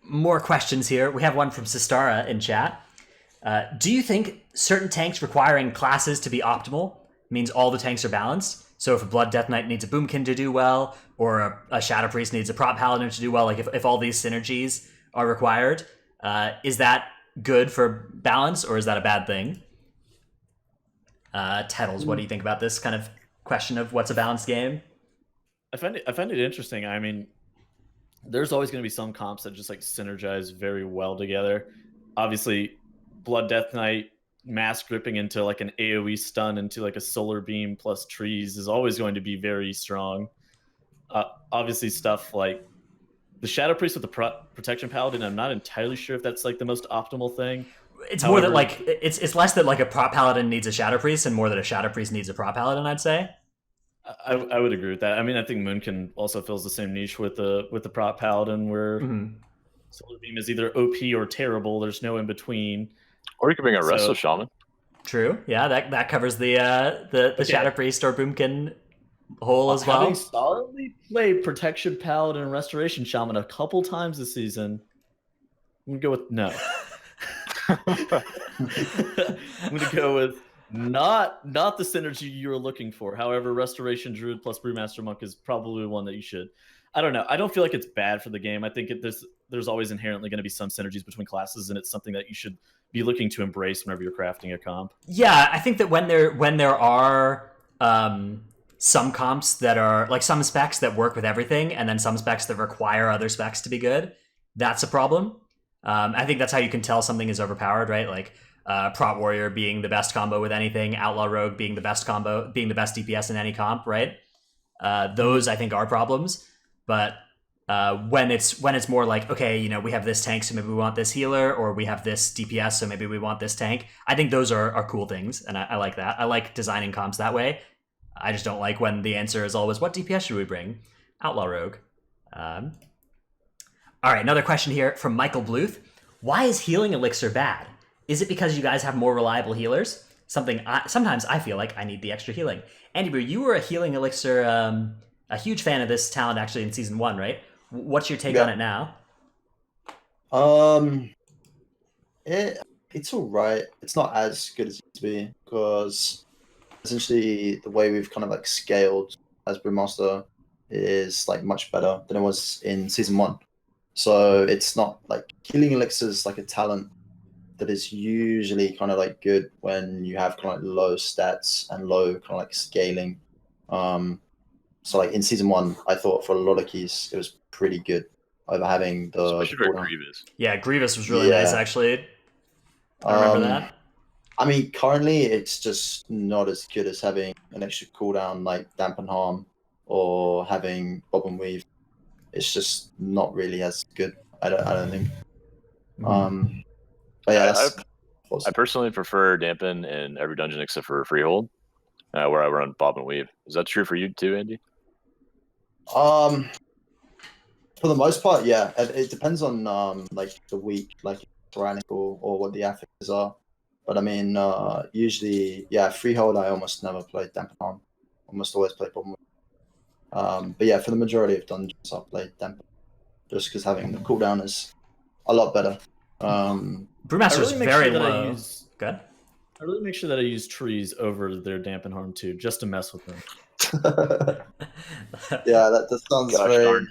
more questions here. We have one from Sistara in chat. Do you think certain tanks requiring classes to be optimal means all the tanks are balanced? So if a Blood Death Knight needs a Boomkin to do well, or a Shadow Priest needs a Prop Paladin to do well, like if all these synergies are required, is that good for balance, or is that a bad thing? Tettles, what do you think about this kind of question of what's a balanced game? I find it interesting. I mean, there's always going to be some comps that just like synergize very well together. Obviously, Blood Death Knight mass gripping into like an AoE stun into like a solar beam plus trees is always going to be very strong. Obviously, stuff like the Shadow Priest with the Protection Paladin, I'm not entirely sure if that's like the most optimal thing. It's more that However, like it's less that like a Prop Paladin needs a Shadow Priest, and more that a Shadow Priest needs a Prop Paladin, I'd say. I would agree with that. I mean, I think Moonkin also fills the same niche with the prop paladin, where Solar Beam is either OP or terrible. There's no in between. Or you could bring a Restless Shaman. True. Yeah, that covers the Shadow Priest or Boomkin hole as well. Having solidly played Protection Paladin and Restoration Shaman a couple times this season, I'm gonna go with no. I'm gonna go with not the synergy you're looking for. However, Restoration Druid plus Brewmaster Monk is probably one that you should. I don't know. I don't feel like it's bad for the game. I think there's always inherently going to be some synergies between classes, and it's something that you should be looking to embrace whenever you're crafting a comp. Yeah, I think that when there are some comps that are like some specs that work with everything, and then some specs that require other specs to be good, that's a problem. I think that's how you can tell something is overpowered, right? Like Prot Warrior being the best combo with anything, Outlaw Rogue being the best combo, being the best DPS in any comp, right? Those I think are problems, but when it's more like, okay, you know, we have this tank, so maybe we want this healer, or we have this DPS, so maybe we want this tank. I think those are cool things, and I like that. I like designing comps that way. I just don't like when the answer is always, what DPS should we bring? Outlaw Rogue. All right, another question here from Michael Bluth. Why is healing elixir bad? Is it because you guys have more reliable healers? Sometimes I feel like I need the extra healing. Andybrew, you were a healing elixir, a huge fan of this talent actually in season 1, right? What's your take on it now? It's all right. It's not as good as it used to be, because essentially the way we've kind of like scaled as Brewmaster is like much better than it was in season 1. So it's not like healing elixirs like a talent that is usually kind of like good when you have kind of like low stats and low kind of like scaling. So like in season 1, I thought for a lot of keys it was pretty good over having the especially for Grievous. Yeah, Grievous was really nice actually. I remember that. I mean, currently it's just not as good as having an extra cooldown like Dampen Harm or having Bob and Weave. It's just not really as good. I don't think. But yeah, I personally prefer Dampen in every dungeon except for Freehold, where I run Bob and Weave. Is that true for you too, Andy? For the most part, yeah. It depends on like the week, like tyrannical or what the affixes are. But I mean, usually, yeah, Freehold. I almost never play Dampen Harm. Almost always play Bob and Weave. But yeah, for the majority of dungeons, I'll play Dampen, just because having the cooldown is a lot better. Brewmaster is very low. Good. I really make sure that I use trees over their Dampen Harm too, just to mess with them. Yeah, that sounds very.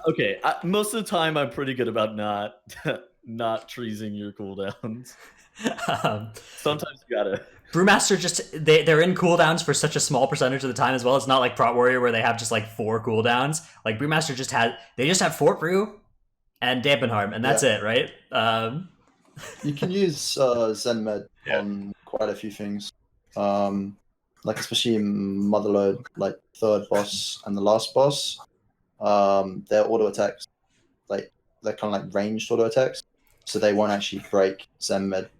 Okay. Most of the time, I'm pretty good about not treesing your cooldowns. Sometimes you gotta. Brewmaster they're in cooldowns for such a small percentage of the time as well. It's not like Prot Warrior where they have just like 4 cooldowns. Like Brewmaster just have Fort Brew and Dampen Harm, and that's it, right? You can use Zen Med on quite a few things. Like especially Motherload, like third boss and the last boss. Their auto attacks, like they're kind of like ranged auto attacks, so they won't actually break Zen Med.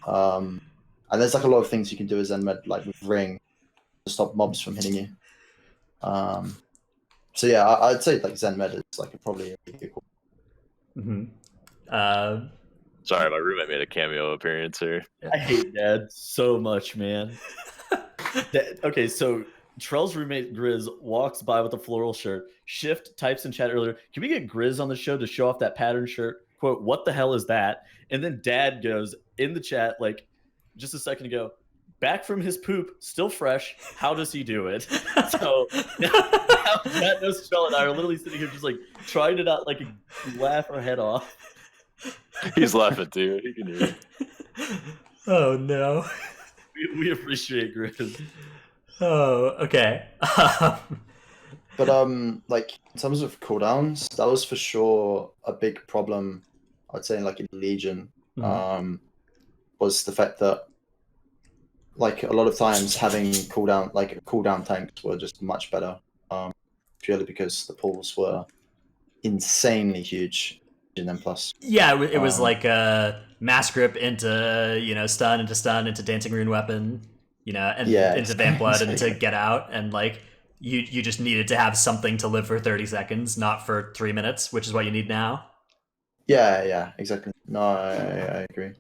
And there's like a lot of things you can do with Zen Med, like with Ring, to stop mobs from hitting you. So yeah, I'd say like Zen Med is like probably a really good call. Mm-hmm. Sorry, my roommate made a cameo appearance here. I hate Dad so much, man. Okay, so Trell's roommate Grizz walks by with a floral shirt. Shift types in chat earlier, can we get Grizz on the show to show off that pattern shirt? Quote, what the hell is that? And then Dad goes in the chat, like, just a second ago, back from his poop, still fresh. How does he do it? So now Matt knows Trell and I are literally sitting here just like trying to not like laugh our head off. He's laughing too. He can hear it. Oh no. We appreciate Grizz. Oh, okay. But like in terms of cooldowns, that was for sure a big problem. I'd say like in Legion, was the fact that like a lot of times having cooldown tanks were just much better, purely because the pools were insanely huge in M+. Yeah, it was like a mass grip into stun into dancing rune weapon, and into Vamp Blood and to get out, and like you just needed to have something to live for 30 seconds, not for 3 minutes, which is what you need now. Yeah, exactly. No, I agree.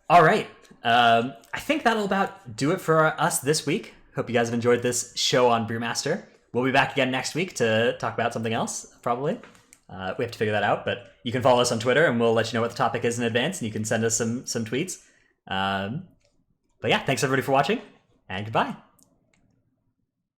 All right. I think that'll about do it for us this week. Hope you guys have enjoyed this show on Brewmaster. We'll be back again next week to talk about something else, probably. We have to figure that out, but you can follow us on Twitter and we'll let you know what the topic is in advance, and you can send us some tweets. But yeah, thanks everybody for watching, and goodbye.